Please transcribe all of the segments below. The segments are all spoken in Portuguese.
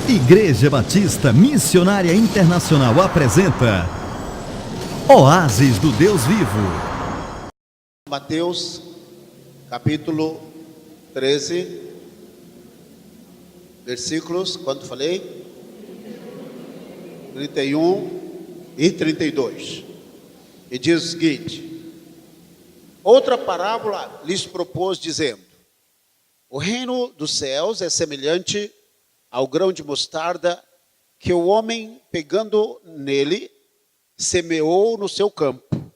Igreja Batista Missionária Internacional apresenta Oásis do Deus Vivo. Mateus, capítulo 13, versículos, quanto falei? 31 e 32. E diz o seguinte: outra parábola lhes propôs, dizendo: o reino dos céus é semelhante ao grão de mostarda que o homem, pegando nele, semeou no seu campo,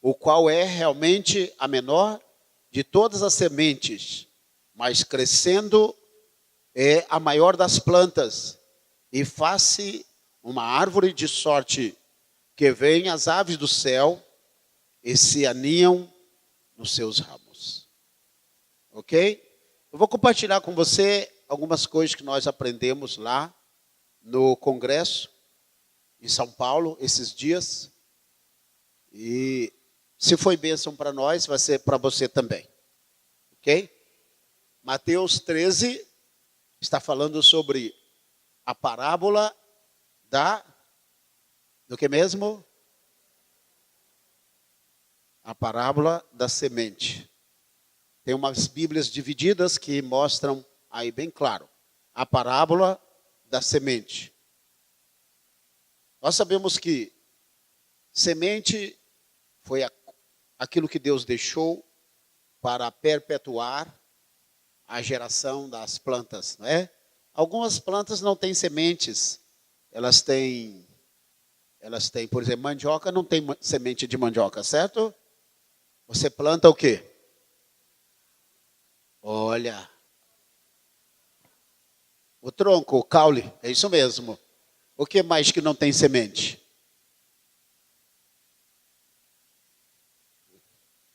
o qual é realmente a menor de todas as sementes, mas crescendo é a maior das plantas, e faz-se uma árvore de sorte, que vêm as aves do céu e se aninham nos seus ramos. Ok? Eu vou compartilhar com você algumas coisas que nós aprendemos lá no congresso em São Paulo esses dias. E se foi bênção para nós, vai ser para você também. Ok? Mateus 13 está falando sobre a parábola do que mesmo? A parábola da semente. Tem umas bíblias divididas que mostram aí bem claro a parábola da semente. Nós sabemos que semente foi aquilo que Deus deixou para perpetuar a geração das plantas, não é? Algumas plantas não têm sementes. Elas têm, por exemplo, mandioca não tem semente de mandioca, certo? Você planta o quê? Olha, o tronco, o caule, é isso mesmo. O que mais que não tem semente?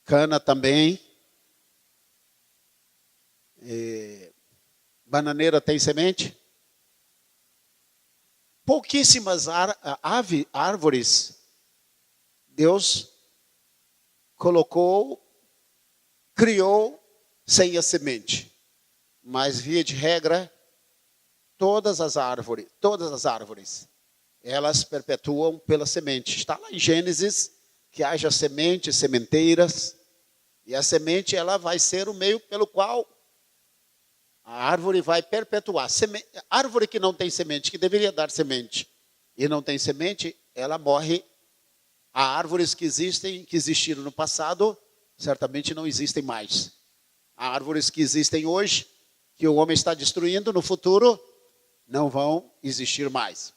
Cana também. Bananeira tem semente? Pouquíssimas árvores Deus criou sem a semente. Mas via de regra, todas as árvores, elas perpetuam pela semente. Está lá em Gênesis que haja sementes, sementeiras, e a semente ela vai ser o meio pelo qual a árvore vai perpetuar. Árvore que não tem semente, que deveria dar semente, e não tem semente, ela morre. Há árvores que existiram no passado, certamente não existem mais. Há árvores que existem hoje, que o homem está destruindo, no futuro não vão existir mais.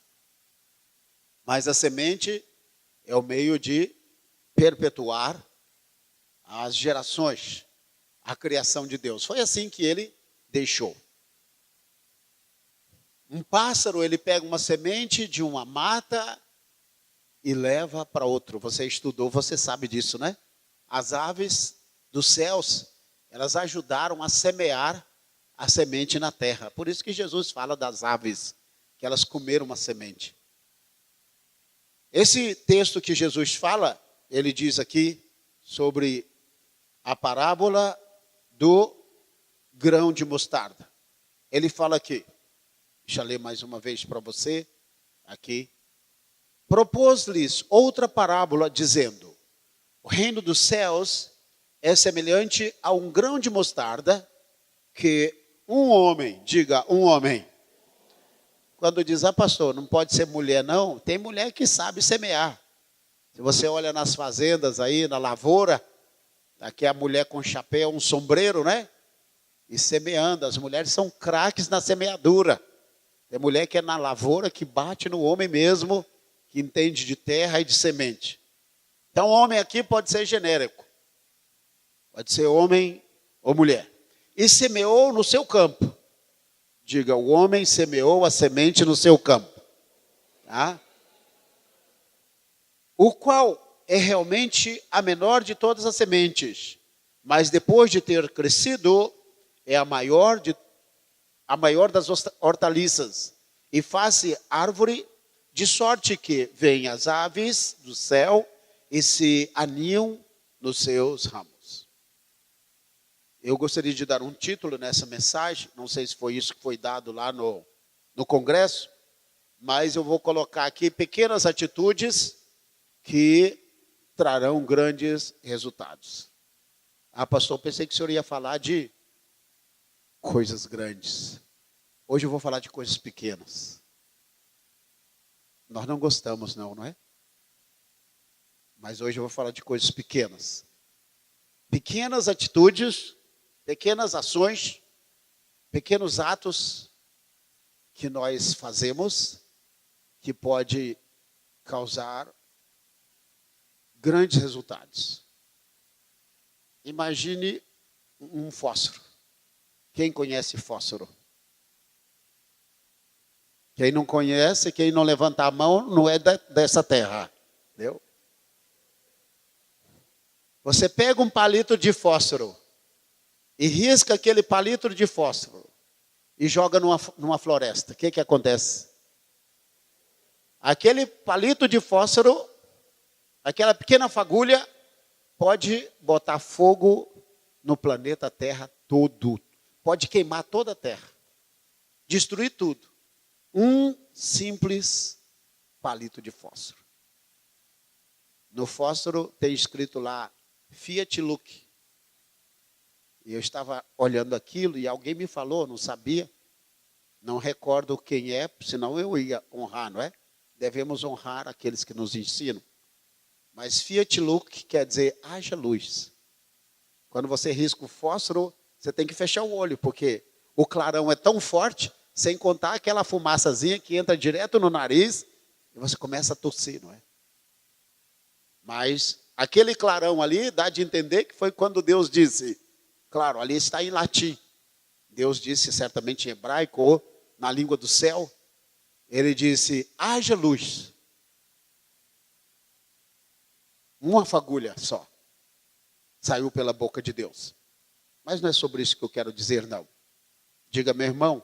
Mas a semente é o meio de perpetuar as gerações, a criação de Deus. Foi assim que ele deixou. Um pássaro, ele pega uma semente de uma mata e leva para outro. Você estudou, você sabe disso, né? As aves dos céus, elas ajudaram a semear a semente na terra. Por isso que Jesus fala das aves, que elas comeram uma semente. Esse texto que Jesus fala, ele diz aqui sobre a parábola do grão de mostarda. Ele fala aqui, deixa eu ler mais uma vez para você, aqui. Propôs-lhes outra parábola, dizendo: o reino dos céus é semelhante a um grão de mostarda que um homem, diga um homem. Quando diz, pastor, não pode ser mulher não, tem mulher que sabe semear. Se você olha nas fazendas aí, na lavoura, aqui a mulher com chapéu, um sombreiro, né? E semeando, as mulheres são craques na semeadura. Tem mulher que é na lavoura, que bate no homem mesmo, que entende de terra e de semente. Então, homem aqui pode ser genérico. Pode ser homem ou mulher. E semeou no seu campo. Diga, o homem semeou a semente no seu campo. Tá? O qual é realmente a menor de todas as sementes. Mas depois de ter crescido, é a maior das hortaliças. E faz-se árvore de sorte que vêm as aves do céu e se aninham nos seus ramos. Eu gostaria de dar um título nessa mensagem, não sei se foi isso que foi dado lá no no congresso, mas eu vou colocar aqui pequenas atitudes que trarão grandes resultados. Ah, pastor, pensei que o senhor ia falar de coisas grandes. Hoje eu vou falar de coisas pequenas. Nós não gostamos não é? Mas hoje eu vou falar de coisas pequenas. Pequenas atitudes, pequenas ações, pequenos atos que nós fazemos que pode causar grandes resultados. Imagine um fósforo. Quem conhece fósforo? Quem não conhece, quem não levanta a mão, não é dessa terra. Entendeu? Você pega um palito de fósforo e risca aquele palito de fósforo e joga numa floresta. O que acontece? Aquele palito de fósforo, aquela pequena fagulha, pode botar fogo no planeta Terra todo. Pode queimar toda a Terra. Destruir tudo. Um simples palito de fósforo. No fósforo tem escrito lá, Fiat Lux. E eu estava olhando aquilo e alguém me falou, não sabia. Não recordo quem é, senão eu ia honrar, não é? Devemos honrar aqueles que nos ensinam. Mas Fiat Lux quer dizer, haja luz. Quando você risca o fósforo, você tem que fechar o olho, porque o clarão é tão forte, sem contar aquela fumaçazinha que entra direto no nariz, e você começa a tossir, não é? Mas aquele clarão ali dá de entender que foi quando Deus disse, claro, ali está em latim. Deus disse certamente em hebraico ou na língua do céu, ele disse, haja luz. Uma fagulha só saiu pela boca de Deus. Mas não é sobre isso que eu quero dizer, não. Diga, meu irmão,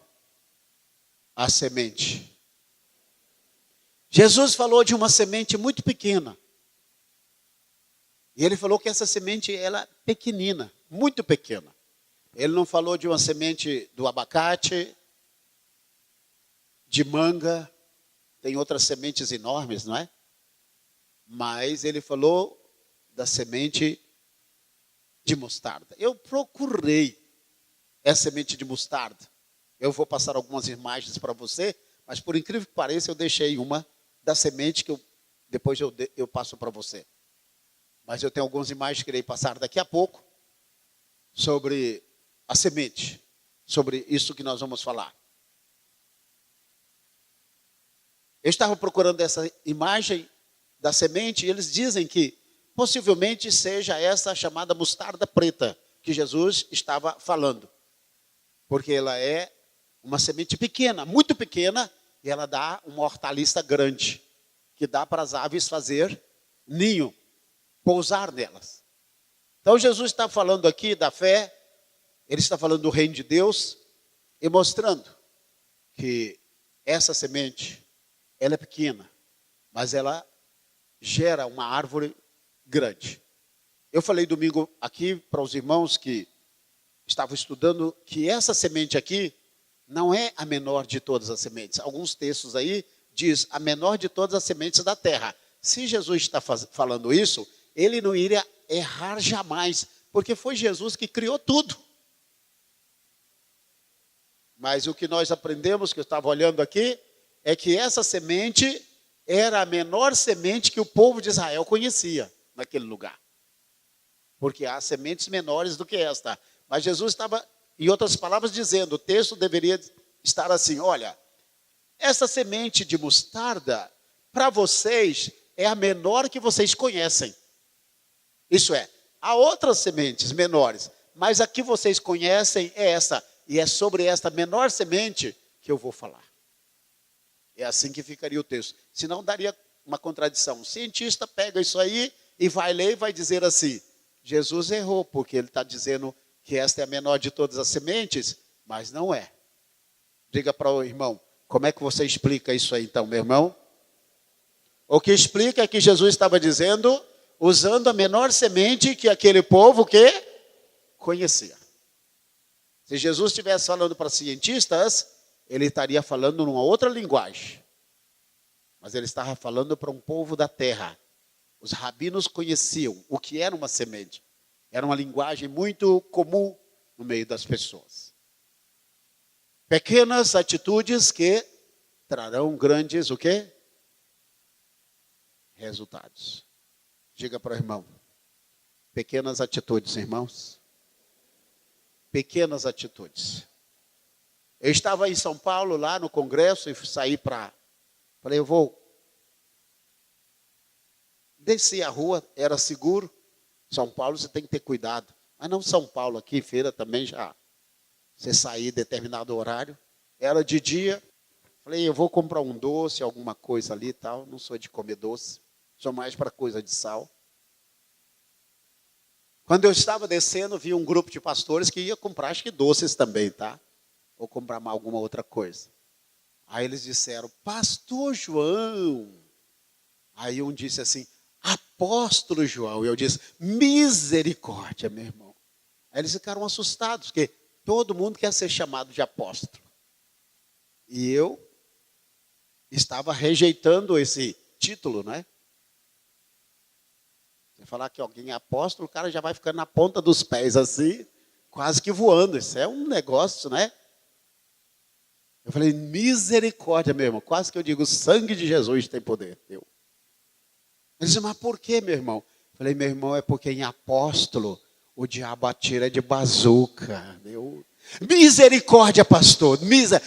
a semente. Jesus falou de uma semente muito pequena. E ele falou que essa semente ela é pequenina, muito pequena. Ele não falou de uma semente do abacate, de manga, tem outras sementes enormes, não é? Mas ele falou da semente de mostarda. Eu procurei essa semente de mostarda. Eu vou passar algumas imagens para você, mas por incrível que pareça, eu deixei uma da semente que depois eu passo para você. Mas eu tenho algumas imagens que irei passar daqui a pouco sobre a semente, sobre isso que nós vamos falar. Eu estava procurando essa imagem da semente e eles dizem que possivelmente seja essa chamada mostarda preta que Jesus estava falando. Porque ela é uma semente pequena, muito pequena, e ela dá uma hortaliça grande, que dá para as aves fazer ninho, pousar nelas. Então Jesus está falando aqui da fé, ele está falando do reino de Deus, e mostrando que essa semente, ela é pequena, mas ela gera uma árvore grande. Eu falei domingo aqui para os irmãos que estavam estudando que essa semente aqui não é a menor de todas as sementes. Alguns textos aí diz a menor de todas as sementes da terra. Se Jesus está falando isso, ele não iria errar jamais, porque foi Jesus que criou tudo. Mas o que nós aprendemos, que eu estava olhando aqui, é que essa semente era a menor semente que o povo de Israel conhecia naquele lugar. Porque há sementes menores do que esta. Mas Jesus estava, em outras palavras, dizendo, o texto deveria estar assim, olha, essa semente de mostarda, para vocês, é a menor que vocês conhecem. Isso é, há outras sementes menores, mas a que vocês conhecem é essa. E é sobre esta menor semente que eu vou falar. É assim que ficaria o texto. Senão daria uma contradição. O cientista pega isso aí e vai ler e vai dizer assim, Jesus errou, porque ele está dizendo que esta é a menor de todas as sementes, mas não é. Diga para o irmão, como é que você explica isso aí então, meu irmão? O que explica é que Jesus estava dizendo, usando a menor semente que aquele povo que conhecia. Se Jesus estivesse falando para cientistas, ele estaria falando numa outra linguagem. Mas ele estava falando para um povo da terra. Os rabinos conheciam o que era uma semente. Era uma linguagem muito comum no meio das pessoas. Pequenas atitudes que trarão grandes o quê? Resultados. Diga para o irmão. Pequenas atitudes, irmãos. Pequenas atitudes. Eu estava em São Paulo, lá no congresso, e saí para... Falei, eu vou descer a rua, era seguro. São Paulo você tem que ter cuidado. Mas não São Paulo, aqui feira também já. Você sair em determinado horário. Era de dia. Falei, eu vou comprar um doce, alguma coisa ali e tal. Não sou de comer doce. Sou mais para coisa de sal. Quando eu estava descendo, vi um grupo de pastores que ia comprar, acho que doces também, tá? Ou comprar alguma outra coisa. Aí eles disseram, Pastor João. Aí um disse assim, Apóstolo João. E eu disse, misericórdia, meu irmão. Aí eles ficaram assustados, porque todo mundo quer ser chamado de apóstolo. E eu estava rejeitando esse título, né? Você falar que alguém é apóstolo, o cara já vai ficando na ponta dos pés assim, quase que voando. Isso é um negócio, né? Eu falei, misericórdia, meu irmão. Quase que eu digo, o sangue de Jesus tem poder. Ele disse, mas por quê, meu irmão? Eu falei, meu irmão, é porque em apóstolo o diabo atira de bazuca. Misericórdia, pastor.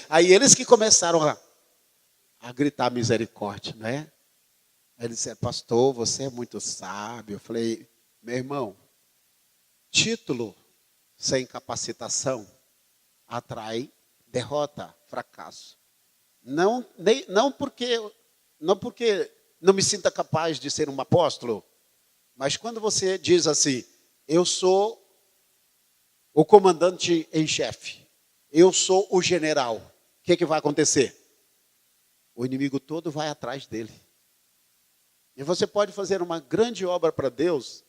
Aí eles que começaram a gritar misericórdia, né? Aí ele disse, pastor, você é muito sábio. Eu falei, meu irmão, título sem capacitação atrai derrota, fracasso. Não porque não me sinta capaz de ser um apóstolo, mas quando você diz assim, eu sou o comandante em chefe, eu sou o general, o que vai acontecer? O inimigo todo vai atrás dele. E você pode fazer uma grande obra para Deus,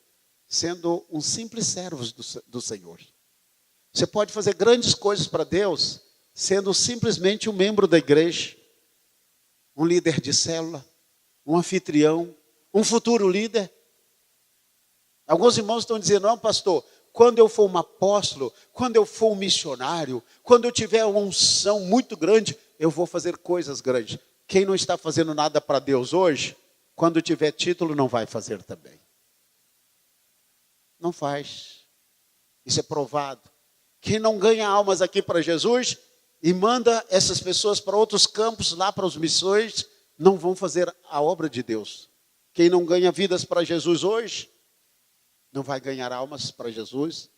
sendo um simples servo do Senhor. Você pode fazer grandes coisas para Deus, sendo simplesmente um membro da igreja, um líder de célula, um anfitrião, um futuro líder. Alguns irmãos estão dizendo, não, pastor, quando eu for um apóstolo, quando eu for um missionário, quando eu tiver uma unção muito grande, eu vou fazer coisas grandes. Quem não está fazendo nada para Deus hoje, quando tiver título, não vai fazer também. Não faz. Isso é provado. Quem não ganha almas aqui para Jesus e manda essas pessoas para outros campos, lá para as missões, não vão fazer a obra de Deus. Quem não ganha vidas para Jesus hoje, não vai ganhar almas para Jesus,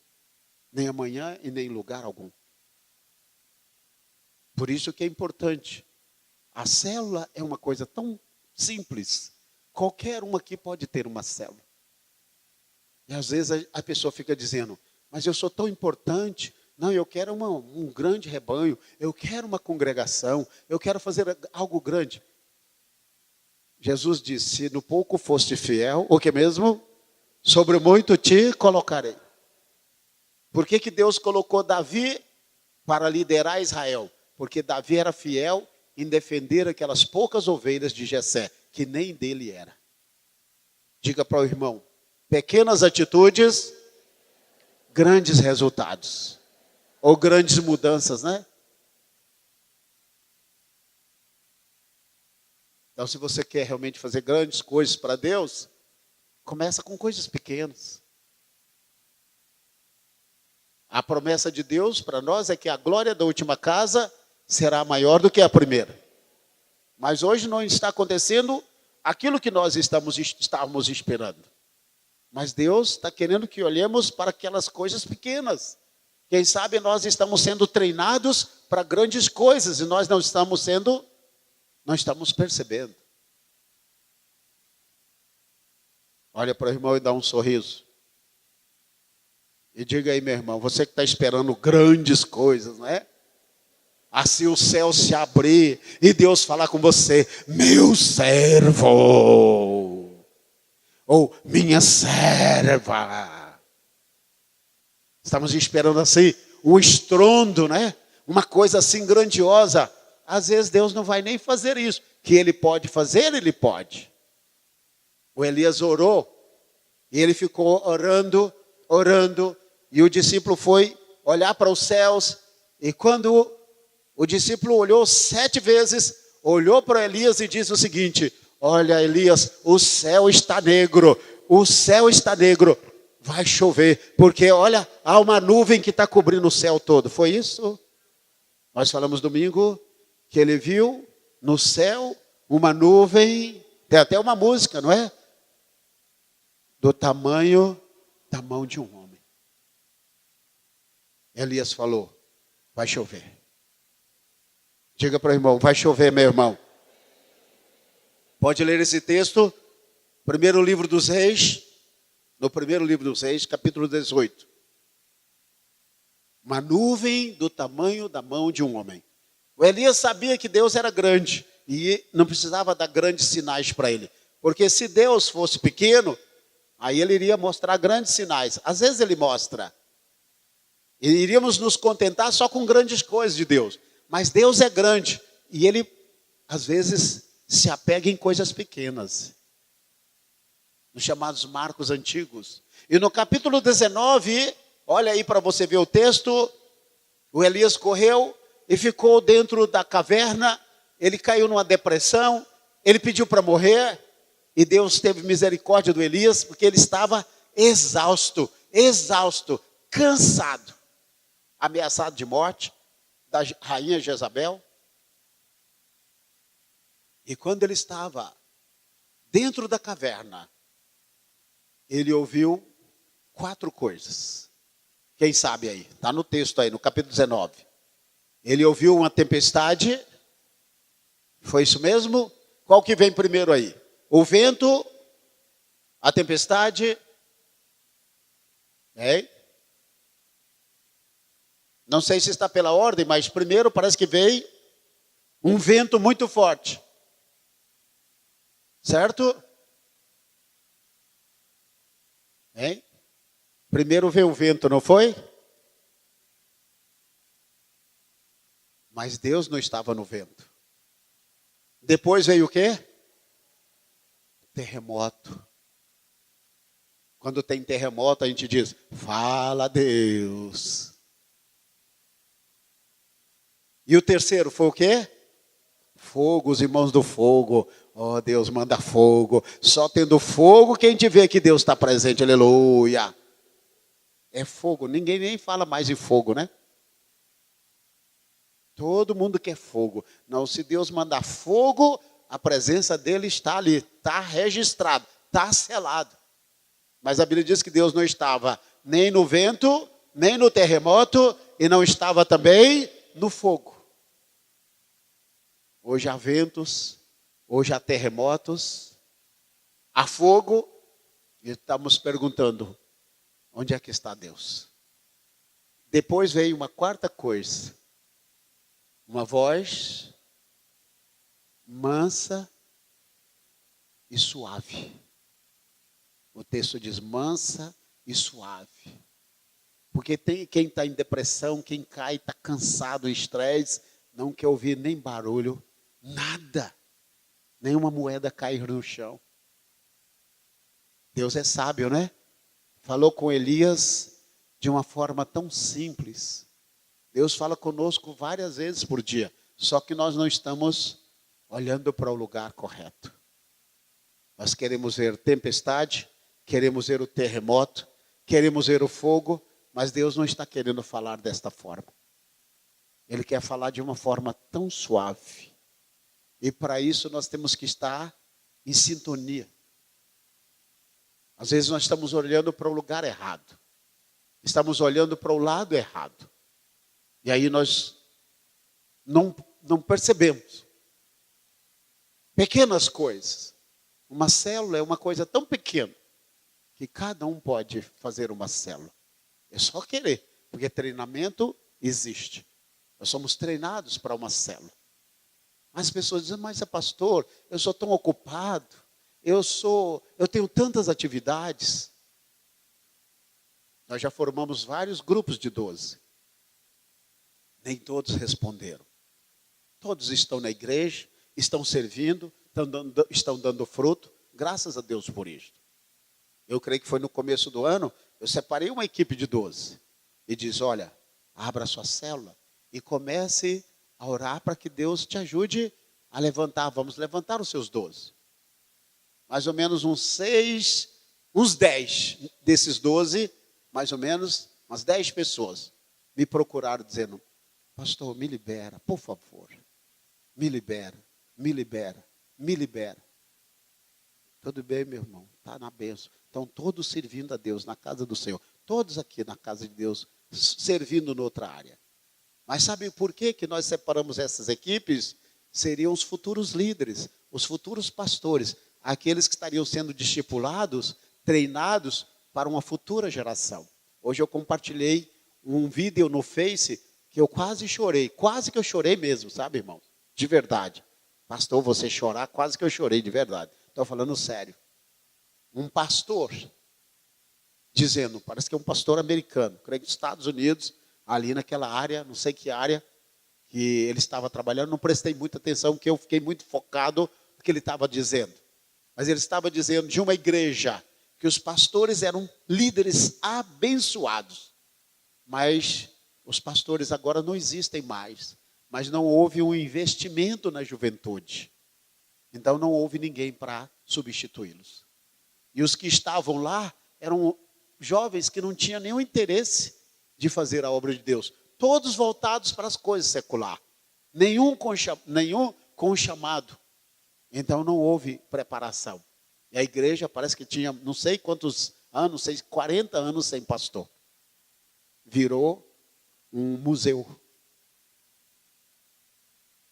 nem amanhã e nem em lugar algum. Por isso que é importante. A célula é uma coisa tão simples. Qualquer uma aqui pode ter uma célula. E às vezes a pessoa fica dizendo, mas eu sou tão importante. Não, eu quero um grande rebanho. Eu quero uma congregação. Eu quero fazer algo grande. Jesus disse, se no pouco foste fiel, o que mesmo? Sobre muito te colocarei. Por que Deus colocou Davi para liderar Israel? Porque Davi era fiel em defender aquelas poucas ovelhas de Jessé, que nem dele era. Diga para o irmão, pequenas atitudes, grandes resultados. Ou grandes mudanças, né? Então, se você quer realmente fazer grandes coisas para Deus, começa com coisas pequenas. A promessa de Deus para nós é que a glória da última casa será maior do que a primeira. Mas hoje não está acontecendo aquilo que nós estávamos esperando. Mas Deus está querendo que olhemos para aquelas coisas pequenas. Quem sabe nós estamos sendo treinados para grandes coisas e nós não estamos percebendo. Olha para o irmão e dá um sorriso. E diga aí, meu irmão, você que está esperando grandes coisas, não é? Assim o céu se abrir e Deus falar com você, meu servo, ou minha serva. Estamos esperando assim, um estrondo, né? Uma coisa assim grandiosa. às vezes Deus não vai nem fazer isso. Que Ele pode fazer, Ele pode. O Elias orou, e ele ficou orando, e o discípulo foi olhar para os céus, e quando o discípulo olhou 7 vezes, olhou para Elias e disse o seguinte: olha, Elias, o céu está negro, vai chover, porque olha, há uma nuvem que está cobrindo o céu todo. Foi isso? Nós falamos domingo que ele viu no céu uma nuvem, tem até uma música, não é? Do tamanho da mão de um homem. Elias falou: vai chover. Diga para o irmão: vai chover, meu irmão. Pode ler esse texto, primeiro livro dos Reis, no primeiro livro dos Reis, capítulo 18. Uma nuvem do tamanho da mão de um homem. O Elias sabia que Deus era grande e não precisava dar grandes sinais para ele. Porque se Deus fosse pequeno, aí ele iria mostrar grandes sinais. Às vezes ele mostra. E iríamos nos contentar só com grandes coisas de Deus. Mas Deus é grande e ele, às vezes, se apega em coisas pequenas. Nos chamados marcos antigos. E no capítulo 19, olha aí para você ver o texto. O Elias correu e ficou dentro da caverna. Ele caiu numa depressão. Ele pediu para morrer. E Deus teve misericórdia do Elias, porque ele estava exausto, cansado, ameaçado de morte da rainha Jezabel. E quando ele estava dentro da caverna, ele ouviu 4 coisas. Quem sabe aí? Está no texto aí, no capítulo 19. Ele ouviu uma tempestade. Foi isso mesmo? Qual que vem primeiro aí? O vento, a tempestade, não sei se está pela ordem, mas primeiro parece que veio um vento muito forte. Certo? Primeiro veio o vento, não foi? Mas Deus não estava no vento. Depois veio o quê? Terremoto. Quando tem terremoto, a gente diz: fala, Deus. E o terceiro foi o quê? Fogo, os irmãos do fogo. Oh, Deus manda fogo. Só tendo fogo que a gente vê que Deus está presente. Aleluia. É fogo. Ninguém nem fala mais em fogo, né? Todo mundo quer fogo. Não, se Deus mandar fogo, a presença dele está ali, está registrado, está selado. Mas a Bíblia diz que Deus não estava nem no vento, nem no terremoto, e não estava também no fogo. Hoje há ventos, hoje há terremotos, há fogo, e estamos perguntando: onde é que está Deus? Depois veio uma 4ª coisa, uma voz mansa e suave. O texto diz mansa e suave. Porque tem quem está em depressão, quem cai, está cansado, estresse, não quer ouvir nem barulho, nada. Nenhuma moeda cair no chão. Deus é sábio, né? Falou com Elias de uma forma tão simples. Deus fala conosco várias vezes por dia, só que nós não estamos olhando para o lugar correto. Nós queremos ver tempestade, queremos ver o terremoto, queremos ver o fogo, mas Deus não está querendo falar desta forma. Ele quer falar de uma forma tão suave. E para isso nós temos que estar em sintonia. Às vezes nós estamos olhando para o lugar errado. Estamos olhando para o lado errado. E aí nós não percebemos. Pequenas coisas. Uma célula é uma coisa tão pequena que cada um pode fazer uma célula. É só querer, porque treinamento existe. Nós somos treinados para uma célula. As pessoas dizem: mas pastor, eu sou tão ocupado, eu tenho tantas atividades. Nós já formamos vários grupos de 12. Nem todos responderam. Todos estão na igreja, estão servindo, estão dando fruto. Graças a Deus por isso. Eu creio que foi no começo do ano, eu separei uma equipe de 12. E diz, olha, abra sua célula e comece a orar para que Deus te ajude a levantar. Vamos levantar os seus 12. Mais ou menos uns 10 desses 12, mais ou menos, umas 10 pessoas me procuraram dizendo, pastor, me libera, por favor. Me libera, me libera, me libera. Tudo bem, meu irmão, está na bênção. Estão todos servindo a Deus na casa do Senhor. Todos aqui na casa de Deus, servindo noutra área. Mas sabe por que nós separamos essas equipes? Seriam os futuros líderes, os futuros pastores, aqueles que estariam sendo discipulados, treinados para uma futura geração. Hoje eu compartilhei um vídeo no Face que eu quase chorei, quase que eu chorei mesmo, sabe, irmão? De verdade. Pastor, você chorar, quase que eu chorei de verdade. Estou falando sério. Um pastor dizendo, parece que é um pastor americano, creio que dos Estados Unidos, ali naquela área, não sei que área, que ele estava trabalhando, não prestei muita atenção, porque eu fiquei muito focado no que ele estava dizendo. Mas ele estava dizendo de uma igreja, que os pastores eram líderes abençoados. Mas os pastores agora não existem mais. Mas não houve um investimento na juventude. Então não houve ninguém para substituí-los. E os que estavam lá eram jovens que não tinham nenhum interesse de fazer a obra de Deus. Todos voltados para as coisas seculares. Nenhum com chamado. Então não houve preparação. E a igreja parece que tinha não sei quantos anos, 40 anos sem pastor. Virou um museu.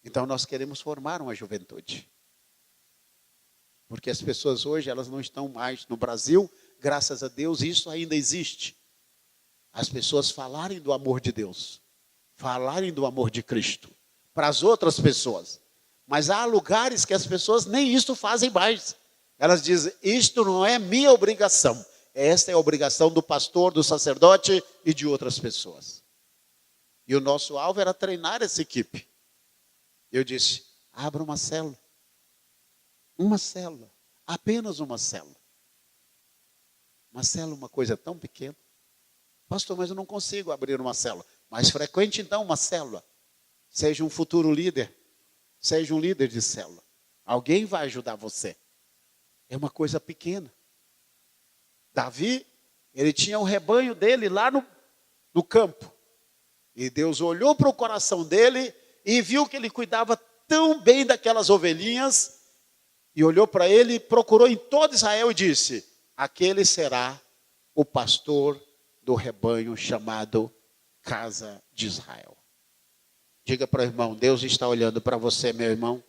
Então nós queremos formar uma juventude. Porque as pessoas hoje, elas não estão mais no Brasil, graças a Deus, isso ainda existe. As pessoas falarem do amor de Deus, falarem do amor de Cristo, para as outras pessoas. Mas há lugares que as pessoas nem isso fazem mais. Elas dizem, isto não é minha obrigação. Esta é a obrigação do pastor, do sacerdote e de outras pessoas. E o nosso alvo era treinar essa equipe. Eu disse, abra uma célula. Uma célula. Apenas uma célula. Uma célula, uma coisa tão pequena. Pastor, mas eu não consigo abrir uma célula. Mas frequente então uma célula. Seja um futuro líder. Seja um líder de célula. Alguém vai ajudar você. É uma coisa pequena. Davi, ele tinha um rebanho dele lá no campo. E Deus olhou para o coração dele e viu que ele cuidava tão bem daquelas ovelhinhas. E olhou para ele, procurou em todo Israel e disse, aquele será o pastor do rebanho chamado Casa de Israel. Diga para o irmão, Deus está olhando para você, meu irmão.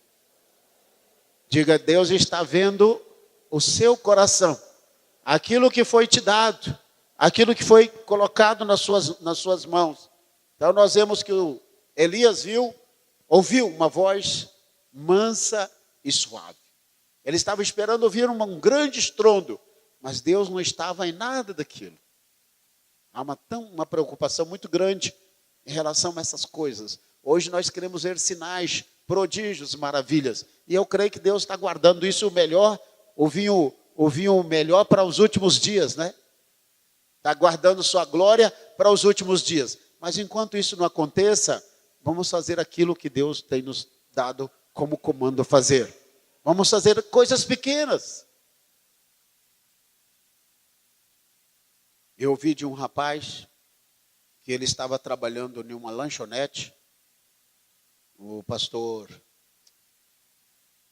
Diga, Deus está vendo o seu coração. Aquilo que foi te dado, aquilo que foi colocado nas suas mãos. Então nós vemos que Elias ouviu uma voz mansa e suave. Ele estava esperando ouvir um grande estrondo, mas Deus não estava em nada daquilo. Há uma preocupação muito grande em relação a essas coisas. Hoje nós queremos ver sinais, prodígios, maravilhas. E eu creio que Deus está guardando isso melhor, o vinho melhor para os últimos dias, né? Está guardando sua glória para os últimos dias. Mas enquanto isso não aconteça, vamos fazer aquilo que Deus tem nos dado como comando a fazer. Vamos fazer coisas pequenas. Eu ouvi de um rapaz que ele estava trabalhando em uma lanchonete. O pastor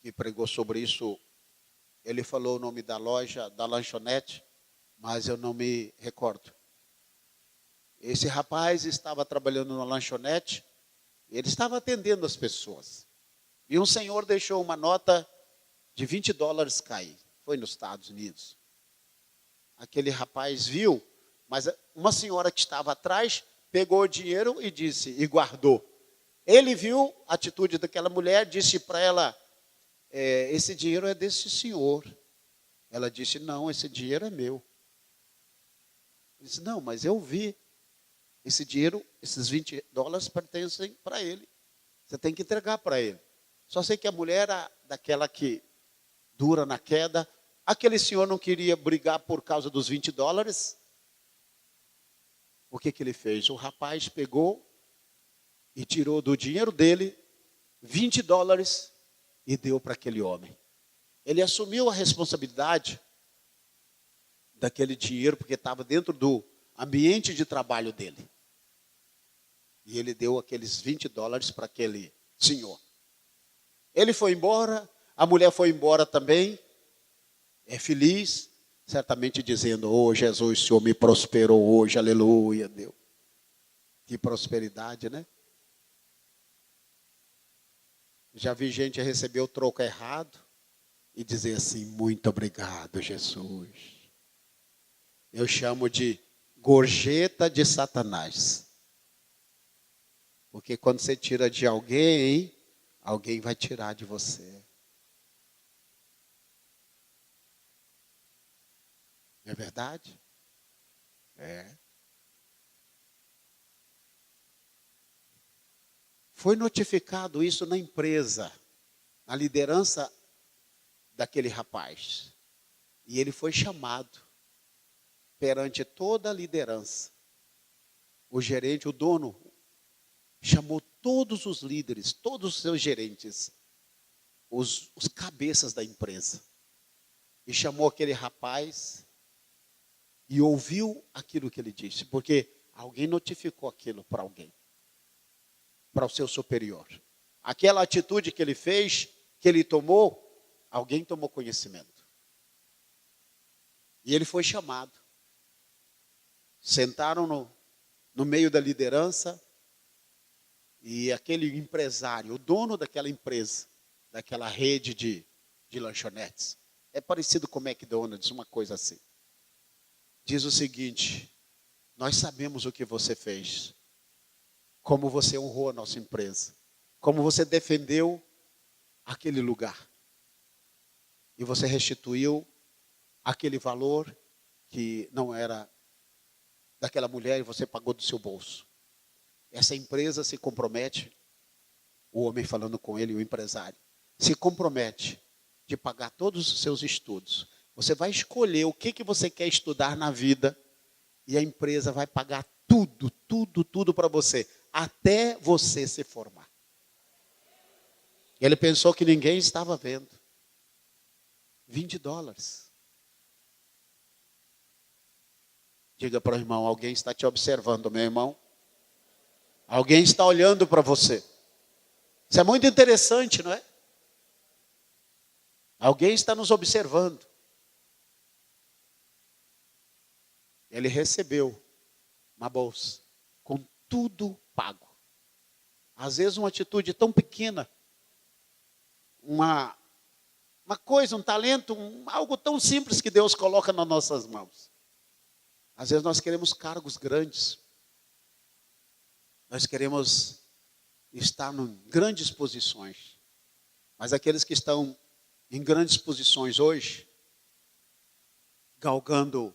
que pregou sobre isso, ele falou o nome da loja, da lanchonete, mas eu não me recordo. Esse rapaz estava trabalhando numa lanchonete, ele estava atendendo as pessoas. E um senhor deixou uma nota de $20 cair. Foi nos Estados Unidos. Aquele rapaz viu, mas uma senhora que estava atrás pegou o dinheiro e guardou. Ele viu a atitude daquela mulher, disse para ela, esse dinheiro é desse senhor. Ela disse, não, esse dinheiro é meu. Ele disse, não, mas eu vi. Esse dinheiro, esses $20 pertencem para ele. Você tem que entregar para ele. Só sei que a mulher era daquela que dura na queda. Aquele senhor não queria brigar por causa dos $20. O que ele fez? O rapaz pegou e tirou do dinheiro dele $20 e deu para aquele homem. Ele assumiu a responsabilidade daquele dinheiro, porque estava dentro do ambiente de trabalho dele. E ele deu aqueles $20 para aquele senhor. Ele foi embora, a mulher foi embora também, é feliz, certamente dizendo: oh Jesus, o Senhor me prosperou hoje, aleluia, Deus. Que prosperidade, né? Já vi gente receber o troco errado e dizer assim: muito obrigado, Jesus. Eu chamo de gorjeta de Satanás. Porque quando você tira de alguém, alguém vai tirar de você. Não é verdade? É. Foi notificado isso na empresa, na liderança daquele rapaz. E ele foi chamado perante toda a liderança. O gerente, o dono, chamou todos os líderes, todos os seus gerentes, os cabeças da empresa. E chamou aquele rapaz e ouviu aquilo que ele disse. Porque alguém notificou aquilo para alguém, para o seu superior. Aquela atitude que ele fez, que ele tomou, alguém tomou conhecimento. E ele foi chamado. Sentaram no meio da liderança e aquele empresário, o dono daquela empresa, daquela rede de lanchonetes, é parecido com o McDonald's, uma coisa assim. Diz o seguinte: nós sabemos o que você fez, como você honrou a nossa empresa, como você defendeu aquele lugar. E você restituiu aquele valor que não era daquela mulher e você pagou do seu bolso. Essa empresa se compromete, o homem falando com ele, o empresário, se compromete de pagar todos os seus estudos. Você vai escolher o que você quer estudar na vida e a empresa vai pagar tudo para você, até você se formar. Ele pensou que ninguém estava vendo. $20. Diga para o irmão: alguém está te observando, meu irmão. Alguém está olhando para você. Isso é muito interessante, não é? Alguém está nos observando. Ele recebeu uma bolsa com tudo pago. Às vezes uma atitude tão pequena, uma coisa, um talento, algo tão simples que Deus coloca nas nossas mãos. Às vezes nós queremos cargos grandes. Nós queremos estar em grandes posições. Mas aqueles que estão em grandes posições hoje, galgando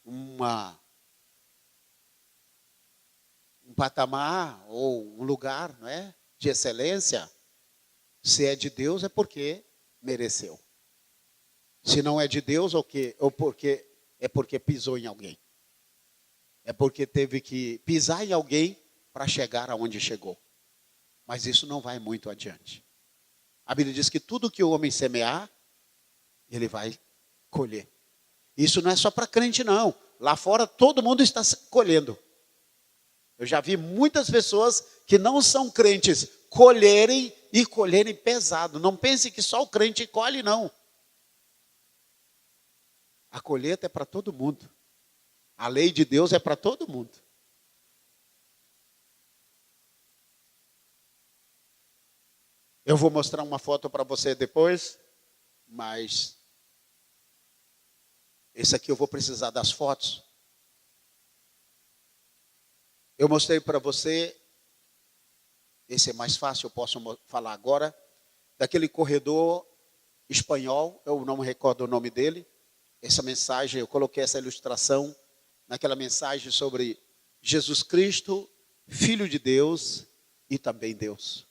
um patamar ou um lugar, não é, de excelência, se é de Deus é porque mereceu. Se não é de Deus, é porque pisou em alguém. É porque teve que pisar em alguém para chegar aonde chegou. Mas isso não vai muito adiante. A Bíblia diz que tudo que o homem semear, ele vai colher. Isso não é só para crente, não. Lá fora todo mundo está colhendo. Eu já vi muitas pessoas que não são crentes colherem e colherem pesado. Não pense que só o crente colhe, não. A colheita é para todo mundo. A lei de Deus é para todo mundo. Eu vou mostrar uma foto para você depois, mas esse aqui eu vou precisar das fotos. Eu mostrei para você, esse é mais fácil, eu posso falar agora, daquele corredor espanhol, eu não me recordo o nome dele. Essa mensagem, eu coloquei essa ilustração naquela mensagem sobre Jesus Cristo, Filho de Deus e também Deus.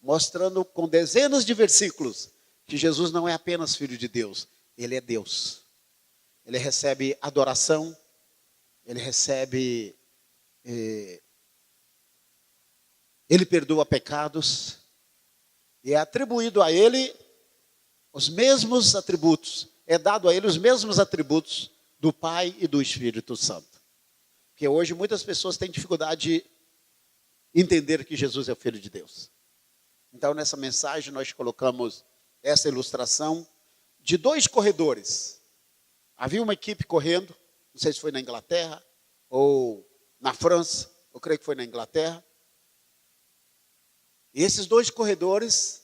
mostrando com dezenas de versículos que Jesus não é apenas Filho de Deus, Ele é Deus. Ele recebe adoração, Ele recebe, Ele perdoa pecados, e é atribuído a Ele os mesmos atributos, é dado a Ele os mesmos atributos do Pai e do Espírito Santo. Porque hoje muitas pessoas têm dificuldade de entender que Jesus é o Filho de Deus. Então nessa mensagem nós colocamos essa ilustração de 2 corredores. Havia uma equipe correndo, não sei se foi na Inglaterra ou na França, eu creio que foi na Inglaterra. E esses 2 corredores,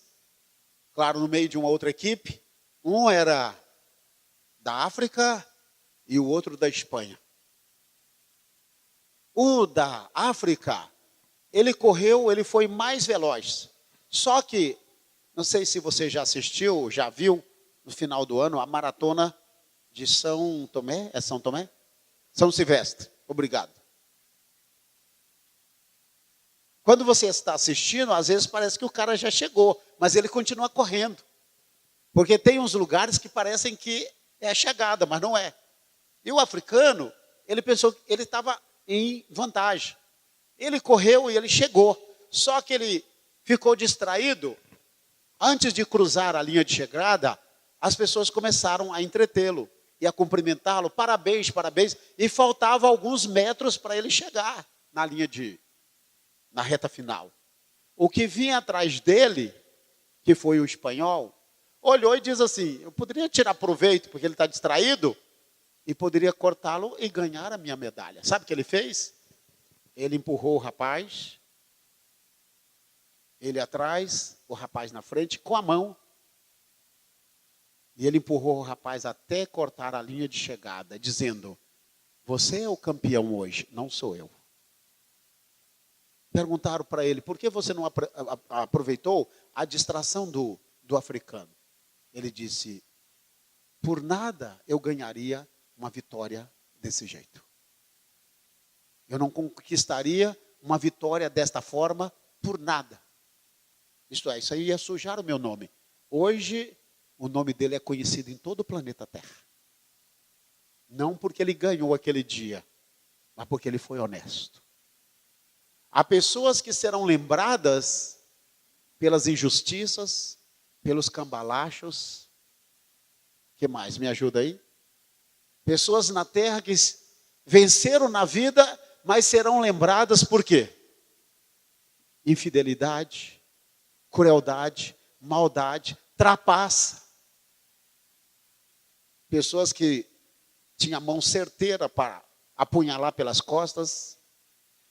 claro, no meio de uma outra equipe, um era da África e o outro da Espanha. O da África, ele correu, ele foi mais veloz. Só que, não sei se você já assistiu, já viu, no final do ano, a maratona de São Tomé, é São Tomé? São Silvestre, obrigado. Quando você está assistindo, às vezes parece que o cara já chegou, mas ele continua correndo. Porque tem uns lugares que parecem que é a chegada, mas não é. E o africano, ele pensou que ele estava em vantagem. Ele correu e ele chegou. Só que ele ficou distraído. Antes de cruzar a linha de chegada, as pessoas começaram a entretê-lo e a cumprimentá-lo. Parabéns, parabéns. E faltava alguns metros para ele chegar na reta final. O que vinha atrás dele, que foi o espanhol, olhou e diz assim: eu poderia tirar proveito porque ele está distraído e poderia cortá-lo e ganhar a minha medalha. Sabe o que ele fez? Ele empurrou o rapaz, ele atrás, o rapaz na frente, com a mão. E ele empurrou o rapaz até cortar a linha de chegada, dizendo: você é o campeão hoje, não sou eu. Perguntaram para ele: por que você não aproveitou a distração do africano? Ele disse: por nada eu ganharia uma vitória desse jeito. Eu não conquistaria uma vitória desta forma por nada. Isto é, isso aí ia sujar o meu nome. Hoje, o nome dele é conhecido em todo o planeta Terra. Não porque ele ganhou aquele dia, mas porque ele foi honesto. Há pessoas que serão lembradas pelas injustiças, pelos cambalachos. O que mais? Me ajuda aí? Pessoas na terra que venceram na vida, mas serão lembradas por quê? Infidelidade, crueldade, maldade, trapaça. Pessoas que tinham a mão certeira para apunhalar pelas costas.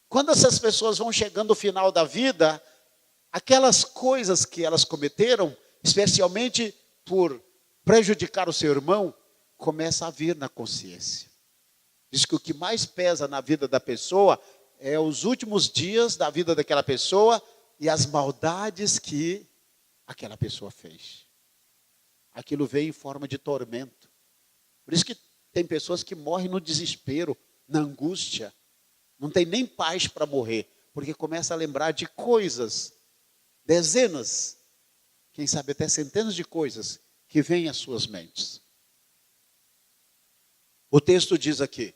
Quando essas pessoas vão chegando ao final da vida, aquelas coisas que elas cometeram, especialmente por prejudicar o seu irmão, começa a vir na consciência. Diz que o que mais pesa na vida da pessoa é os últimos dias da vida daquela pessoa e as maldades que aquela pessoa fez. Aquilo vem em forma de tormento. Por isso que tem pessoas que morrem no desespero, na angústia. Não tem nem paz para morrer, porque começa a lembrar de coisas, dezenas, quem sabe até centenas de coisas que vêm às suas mentes. O texto diz aqui: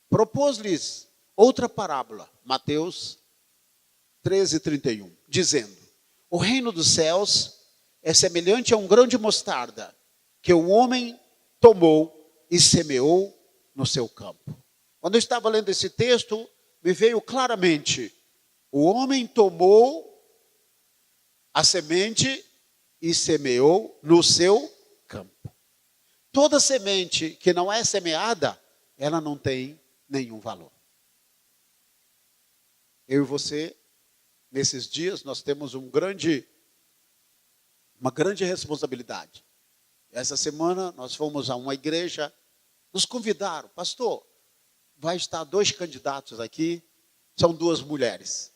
propôs-lhes outra parábola, Mateus 13:31, dizendo: o reino dos céus é semelhante a um grão de mostarda, que o homem tomou e semeou no seu campo. Quando eu estava lendo esse texto, me veio claramente: o homem tomou a semente e semeou no seu campo. Toda semente que não é semeada, ela não tem nenhum valor. Eu e você, nesses dias, nós temos uma grande responsabilidade. Essa semana nós fomos a uma igreja, nos convidaram: pastor, vai estar 2 candidatos aqui, são 2 mulheres.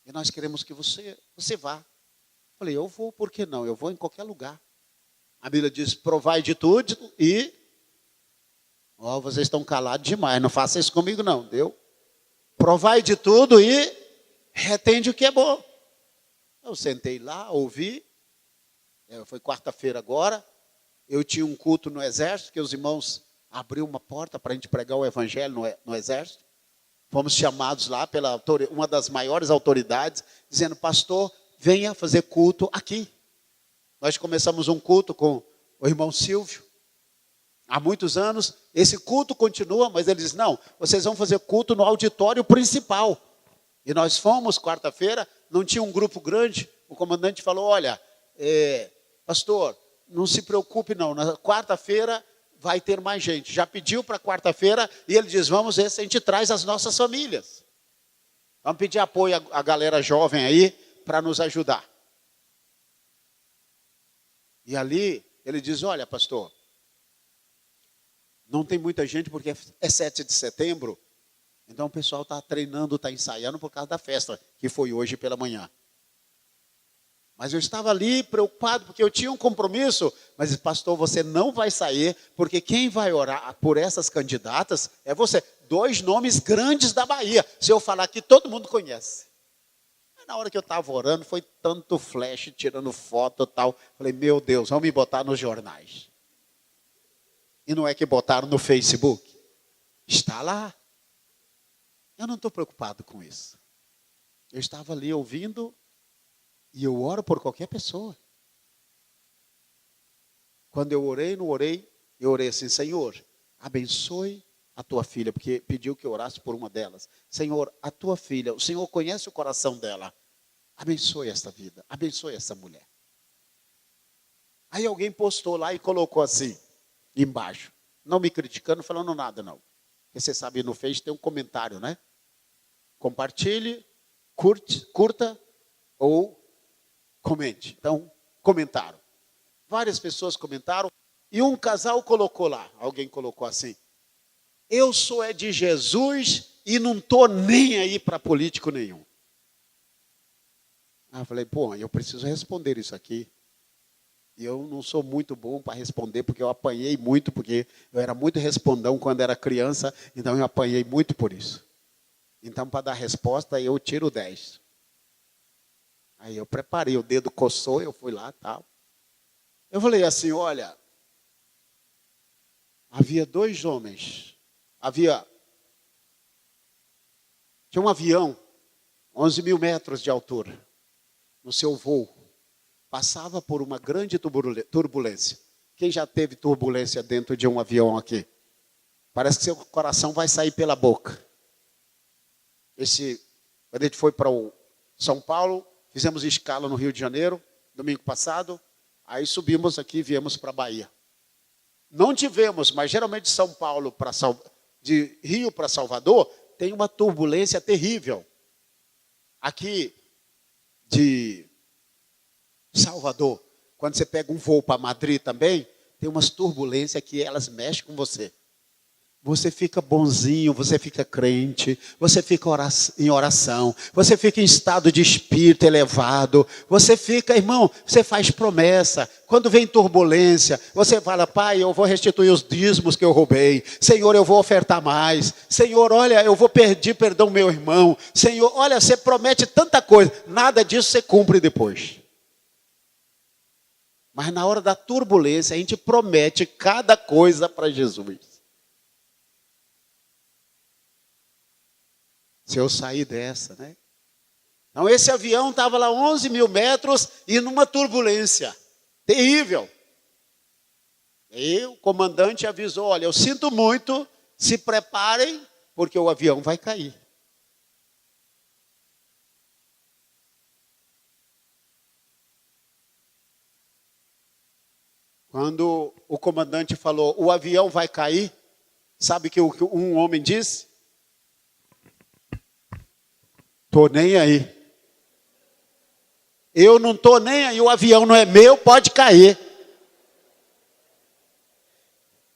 E nós queremos que você vá. Falei: eu vou, por que não? Eu vou em qualquer lugar. A Bíblia diz: provai de tudo e... vocês estão calados demais, não faça isso comigo não, deu? Provai de tudo e retende o que é bom. Eu sentei lá, ouvi. Foi quarta-feira agora. Eu tinha um culto no exército, que os irmãos abriu uma porta para a gente pregar o evangelho no exército. Fomos chamados lá pela uma das maiores autoridades, dizendo: pastor, venha fazer culto aqui. Nós começamos um culto com o irmão Silvio, há muitos anos. Esse culto continua, mas ele diz: não, vocês vão fazer culto no auditório principal. E nós fomos quarta-feira, não tinha um grupo grande. O comandante falou: olha, pastor, não se preocupe não, na quarta-feira vai ter mais gente. Já pediu para quarta-feira e ele diz: vamos ver se a gente traz as nossas famílias. Vamos pedir apoio à galera jovem aí para nos ajudar. E ali ele diz: olha, pastor, não tem muita gente porque é 7 de setembro, então o pessoal está treinando, está ensaiando por causa da festa, que foi hoje pela manhã. Mas eu estava ali preocupado, porque eu tinha um compromisso. Mas disse: pastor, você não vai sair, porque quem vai orar por essas candidatas é você. 2 nomes grandes da Bahia. Se eu falar aqui, todo mundo conhece. Mas na hora que eu estava orando, foi tanto flash, tirando foto e tal. Falei: meu Deus, vão me botar nos jornais. E não é que botaram no Facebook? Está lá. Eu não estou preocupado com isso. Eu estava ali ouvindo. E eu oro por qualquer pessoa. Quando eu orei, não orei, eu orei assim: Senhor, abençoe a tua filha, porque pediu que eu orasse por uma delas. Senhor, a tua filha, o Senhor conhece o coração dela. Abençoe esta vida, abençoe essa mulher. Aí alguém postou lá e colocou assim, embaixo, não me criticando, falando nada não. Porque você sabe, no Face tem um comentário, né? Compartilhe, curta ou comente. Então, comentaram. Várias pessoas comentaram. E um casal colocou lá. Alguém colocou assim: eu sou de Jesus e não estou nem aí para político nenhum. Eu falei: pô, eu preciso responder isso aqui. E eu não sou muito bom para responder, porque eu apanhei muito, porque eu era muito respondão quando era criança. Então eu apanhei muito por isso. Então, para dar resposta, eu tiro 10. Aí eu preparei, o dedo coçou, eu fui lá e tal. Eu falei assim: olha, havia 2 homens. Tinha um avião, 11 mil metros de altura, no seu voo. Passava por uma grande turbulência. Quem já teve turbulência dentro de um avião aqui? Parece que seu coração vai sair pela boca. Quando a gente foi para o São Paulo, fizemos escala no Rio de Janeiro, domingo passado. Aí subimos aqui e viemos para a Bahia. Não tivemos, mas geralmente de Rio para Salvador, tem uma turbulência terrível. Aqui de Salvador, quando você pega um voo para Madrid também, tem umas turbulências que elas mexem com você. Você fica bonzinho, você fica crente, você fica em oração, você fica em estado de espírito elevado, você fica, irmão, você faz promessa. Quando vem turbulência, você fala: pai, eu vou restituir os dízimos que eu roubei. Senhor, eu vou ofertar mais. Senhor, olha, eu vou pedir perdão ao meu irmão. Senhor, olha, você promete tanta coisa, nada disso você cumpre depois. Mas na hora da turbulência, a gente promete cada coisa para Jesus. Se eu sair dessa, né? Então esse avião estava lá 11 mil metros e numa turbulência terrível. E o comandante avisou: olha, eu sinto muito, se preparem, porque o avião vai cair. Quando o comandante falou: o avião vai cair, sabe o que um homem disse? Estou nem aí. Eu não estou nem aí, o avião não é meu, pode cair.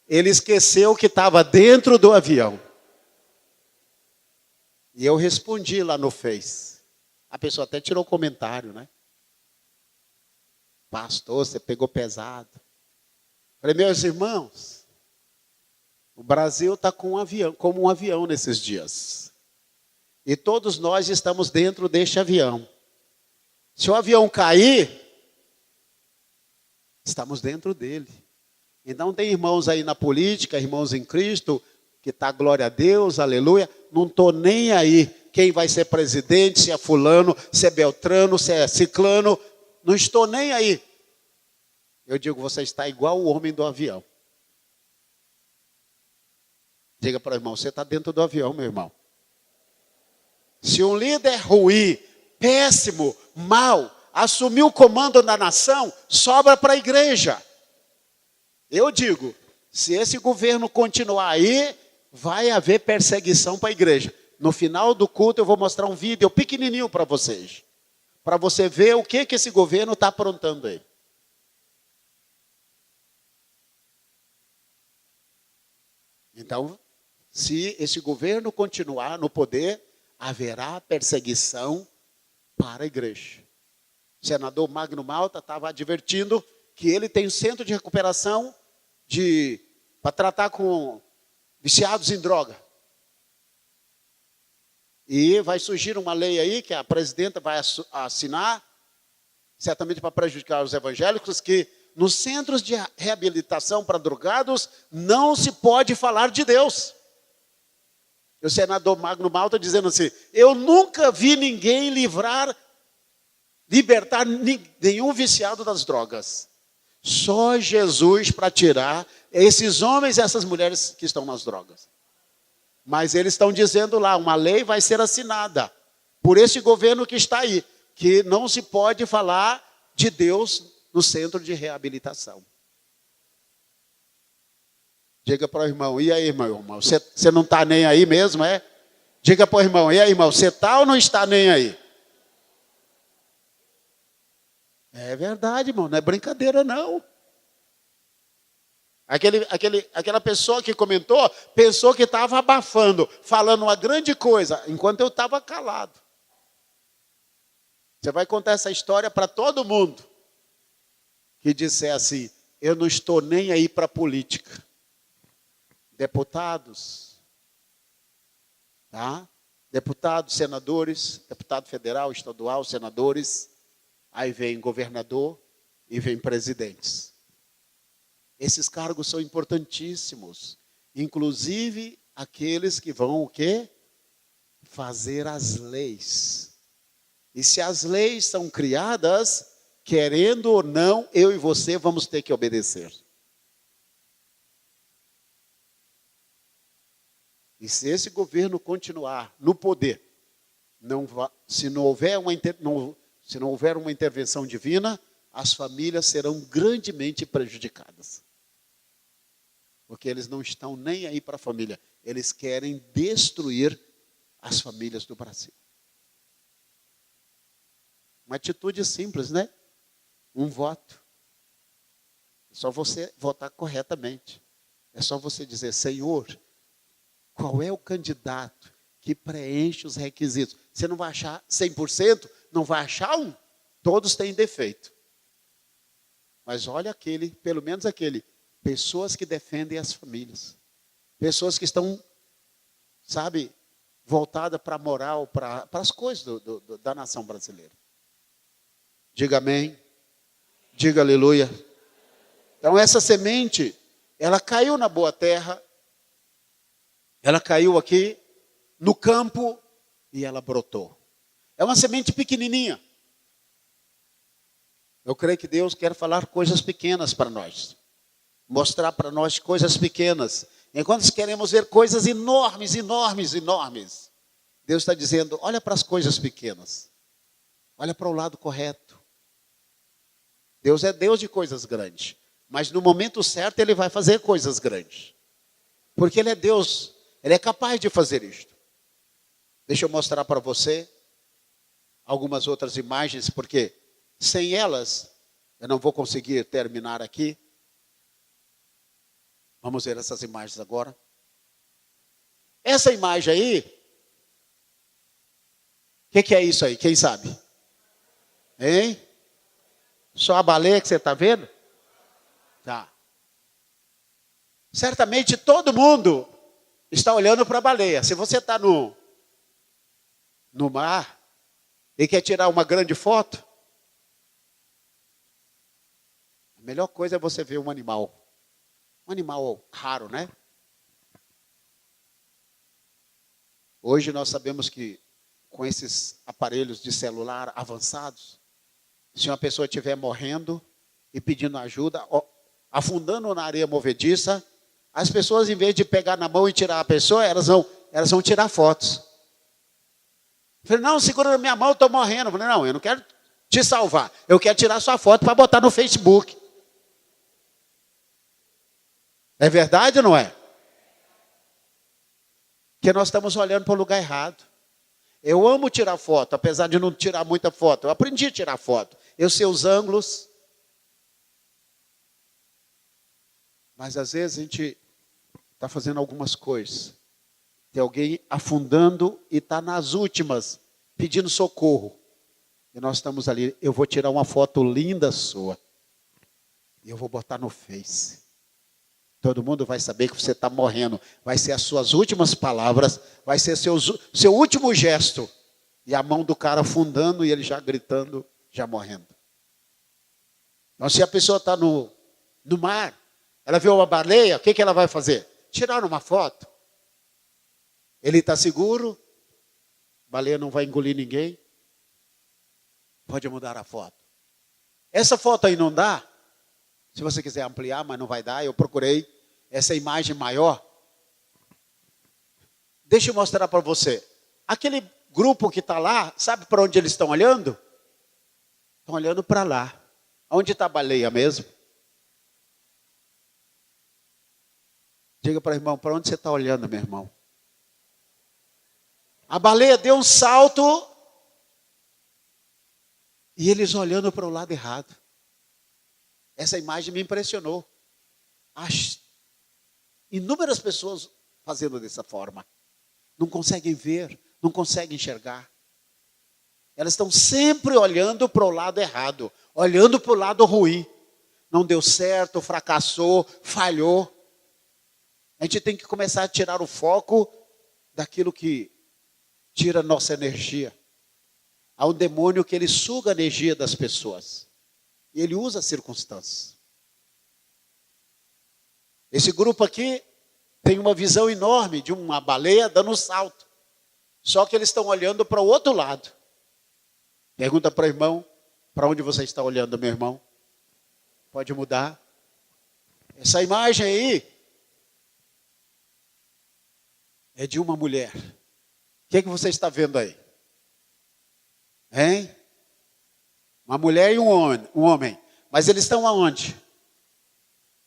Ele esqueceu que estava dentro do avião. E eu respondi lá no Face. A pessoa até tirou comentário, né? Pastor, você pegou pesado. Falei: meus irmãos, o Brasil está como um avião nesses dias. E todos nós estamos dentro deste avião. Se o avião cair, estamos dentro dele. Então tem irmãos aí na política, irmãos em Cristo, que está glória a Deus, aleluia. Não estou nem aí quem vai ser presidente, se é fulano, se é Beltrano, se é ciclano. Não estou nem aí. Eu digo, você está igual o homem do avião. Diga para o irmão, você está dentro do avião, meu irmão. Se um líder ruim, péssimo, mau, assumir o comando da nação, sobra para a igreja. Eu digo, se esse governo continuar aí, vai haver perseguição para a igreja. No final do culto eu vou mostrar um vídeo pequenininho para vocês. Para você ver o que esse governo está aprontando aí. Então, se esse governo continuar no poder, haverá perseguição para a igreja. O senador Magno Malta estava advertindo que ele tem um centro de recuperação para tratar com viciados em droga. E vai surgir uma lei aí que a presidenta vai assinar, certamente para prejudicar os evangélicos, que nos centros de reabilitação para drogados não se pode falar de Deus. E o senador Magno Malta dizendo assim, eu nunca vi ninguém libertar nenhum viciado das drogas. Só Jesus para tirar esses homens e essas mulheres que estão nas drogas. Mas eles estão dizendo lá, uma lei vai ser assinada por esse governo que está aí, que não se pode falar de Deus no centro de reabilitação. Diga para o irmão, e aí, irmão? Você não está nem aí mesmo, é? Diga para o irmão, e aí, irmão, você está ou não está nem aí? É verdade, irmão, não é brincadeira, não. Aquela pessoa que comentou, pensou que estava abafando, falando uma grande coisa, enquanto eu estava calado. Você vai contar essa história para todo mundo que disser assim, eu não estou nem aí para a política. Deputados, tá? Deputados, senadores, deputado federal, estadual, senadores, aí vem governador e vem presidentes. Esses cargos são importantíssimos, inclusive aqueles que vão o quê? Fazer as leis. E se as leis são criadas, querendo ou não, eu e você vamos ter que obedecer. E se esse governo continuar no poder, se não houver uma intervenção divina, as famílias serão grandemente prejudicadas. Porque eles não estão nem aí para a família. Eles querem destruir as famílias do Brasil. Uma atitude simples, né? Um voto. É só você votar corretamente. É só você dizer, Senhor, qual é o candidato que preenche os requisitos? Você não vai achar 100%, não vai achar um. Todos têm defeito. Mas olha aquele, pelo menos aquele, pessoas que defendem as famílias. Pessoas que estão, sabe, voltadas para a moral, para as coisas da nação brasileira. Diga amém. Diga aleluia. Então essa semente, ela caiu na boa terra. Ela caiu aqui no campo e ela brotou. É uma semente pequenininha. Eu creio que Deus quer falar coisas pequenas para nós. Mostrar para nós coisas pequenas. Enquanto queremos ver coisas enormes, enormes, enormes. Deus está dizendo, olha para as coisas pequenas. Olha para o lado correto. Deus é Deus de coisas grandes. Mas no momento certo Ele vai fazer coisas grandes. Porque Ele é Deus. Ele é capaz de fazer isto. Deixa eu mostrar para você algumas outras imagens, porque sem elas eu não vou conseguir terminar aqui. Vamos ver essas imagens agora. Essa imagem aí, o que é isso aí? Quem sabe? Hein? Só a baleia que você está vendo? Tá. Certamente todo mundo está olhando para a baleia. Se você está no mar e quer tirar uma grande foto, melhor coisa é você ver um animal raro, né? Hoje nós sabemos que com esses aparelhos de celular avançados, se uma pessoa estiver morrendo e pedindo ajuda, afundando na areia movediça, as pessoas, em vez de pegar na mão e tirar a pessoa, elas vão tirar fotos. Eu falei, não, segura na minha mão, eu estou morrendo. Eu falei, não, eu não quero te salvar, eu quero tirar sua foto para botar no Facebook. É verdade ou não é? Porque nós estamos olhando para o lugar errado. Eu amo tirar foto, apesar de não tirar muita foto. Eu aprendi a tirar foto. Eu sei os ângulos. Mas às vezes a gente está fazendo algumas coisas. Tem alguém afundando e está nas últimas, pedindo socorro. E nós estamos ali, eu vou tirar uma foto linda sua. E eu vou botar no Face. Todo mundo vai saber que você está morrendo. Vai ser as suas últimas palavras. Vai ser seu último gesto. E a mão do cara afundando e ele já gritando, já morrendo. Então, se a pessoa está no mar, ela vê uma baleia, o que ela vai fazer? Tirar uma foto. Ele está seguro, a baleia não vai engolir ninguém. Pode mudar a foto. Essa foto aí não dá. Se você quiser ampliar, mas não vai dar, eu procurei essa imagem maior. Deixa eu mostrar para você. Aquele grupo que está lá, sabe para onde eles estão olhando? Estão olhando para lá. Onde está a baleia mesmo? Diga para o irmão, para onde você está olhando, meu irmão? A baleia deu um salto e eles olhando para o lado errado. Essa imagem me impressionou. Inúmeras pessoas fazendo dessa forma. Não conseguem ver, não conseguem enxergar. Elas estão sempre olhando para o lado errado, olhando para o lado ruim. Não deu certo, fracassou, falhou. A gente tem que começar a tirar o foco daquilo que tira nossa energia. Há um demônio que ele suga a energia das pessoas. E ele usa as circunstâncias. Esse grupo aqui tem uma visão enorme de uma baleia dando um salto. Só que eles estão olhando para o outro lado. Pergunta para o irmão, para onde você está olhando, meu irmão? Pode mudar. Essa imagem aí é de uma mulher. O que você está vendo aí? Hein? Uma mulher e um homem. Mas eles estão aonde?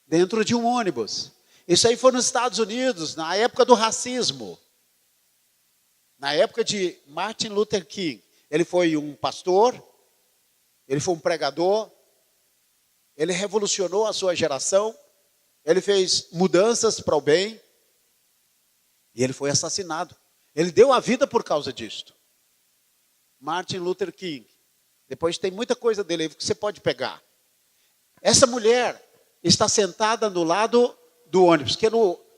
Dentro de um ônibus. Isso aí foi nos Estados Unidos, na época do racismo. Na época de Martin Luther King. Ele foi um pastor, ele foi um pregador, ele revolucionou a sua geração, ele fez mudanças para o bem, e ele foi assassinado. Ele deu a vida por causa disto. Martin Luther King. Depois tem muita coisa dele aí que você pode pegar. Essa mulher está sentada no lado do ônibus. Porque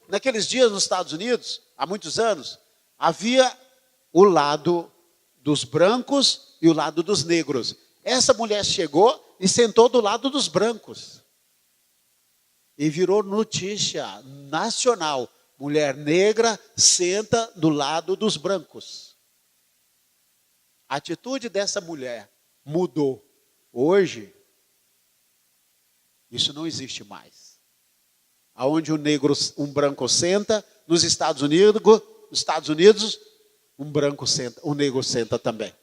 naqueles dias nos Estados Unidos, há muitos anos, havia o lado dos brancos e o lado dos negros. Essa mulher chegou e sentou do lado dos brancos. E virou notícia nacional. Mulher negra senta do lado dos brancos. A atitude dessa mulher mudou. Hoje, isso não existe mais. Aonde um branco senta, nos Estados Unidos, um branco senta, um negro senta também.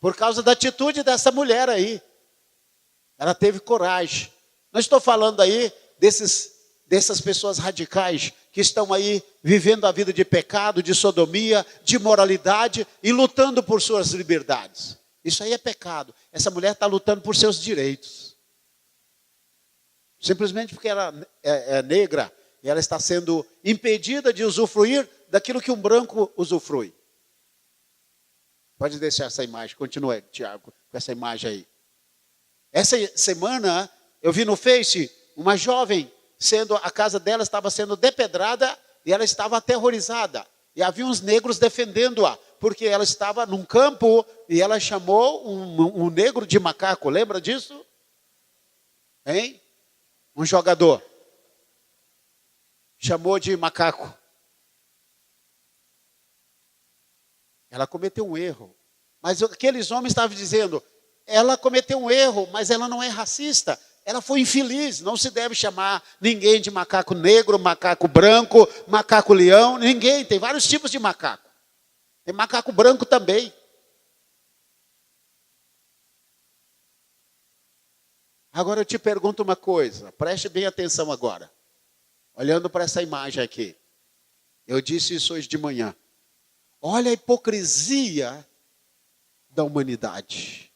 Por causa da atitude dessa mulher aí. Ela teve coragem. Não estou falando aí dessas pessoas radicais que estão aí vivendo a vida de pecado, de sodomia, de imoralidade e lutando por suas liberdades. Isso aí é pecado. Essa mulher está lutando por seus direitos. Simplesmente porque ela é negra e ela está sendo impedida de usufruir daquilo que um branco usufrui. Pode deixar essa imagem. Continue, Tiago, com essa imagem aí. Essa semana eu vi no Face uma jovem a casa dela estava sendo depedrada e ela estava aterrorizada. E havia uns negros defendendo-a, porque ela estava num campo e ela chamou um negro de macaco. Lembra disso? Hein? Um jogador chamou de macaco. Ela cometeu um erro. Mas aqueles homens estavam dizendo, ela cometeu um erro, mas ela não é racista. Ela foi infeliz. Não se deve chamar ninguém de macaco negro, macaco branco, macaco leão. Ninguém. Tem vários tipos de macaco. Tem macaco branco também. Agora eu te pergunto uma coisa. Preste bem atenção agora. Olhando para essa imagem aqui. Eu disse isso hoje de manhã. Olha a hipocrisia da humanidade.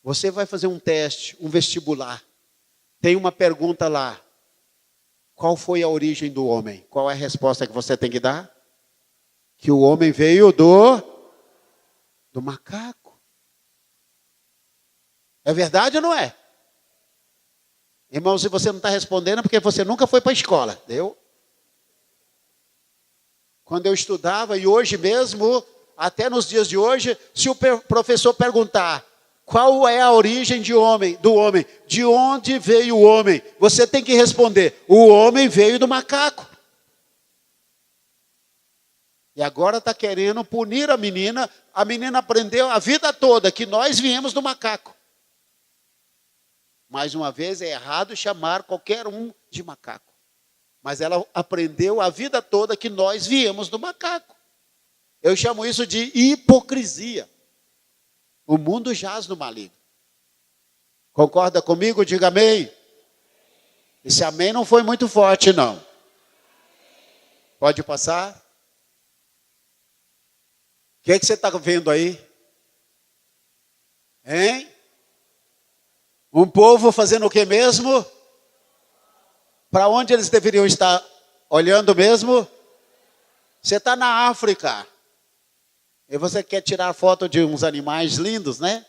Você vai fazer um teste, um vestibular. Tem uma pergunta lá. Qual foi a origem do homem? Qual é a resposta que você tem que dar? Que o homem veio do macaco. É verdade ou não é? Irmão, se você não está respondendo é porque você nunca foi para a escola. Deu? Quando eu estudava, e hoje mesmo, até nos dias de hoje, se o professor perguntar qual é a origem do homem, de onde veio o homem, você tem que responder, o homem veio do macaco. E agora está querendo punir a menina aprendeu a vida toda que nós viemos do macaco. Mais uma vez, é errado chamar qualquer um de macaco. Mas ela aprendeu a vida toda que nós viemos do macaco. Eu chamo isso de hipocrisia. O mundo jaz no maligno. Concorda comigo? Diga amém. Esse amém não foi muito forte, não. Pode passar? O que você está vendo aí? Hein? Um povo fazendo o que mesmo? Para onde eles deveriam estar olhando mesmo? Você está na África. E você quer tirar foto de uns animais lindos, né?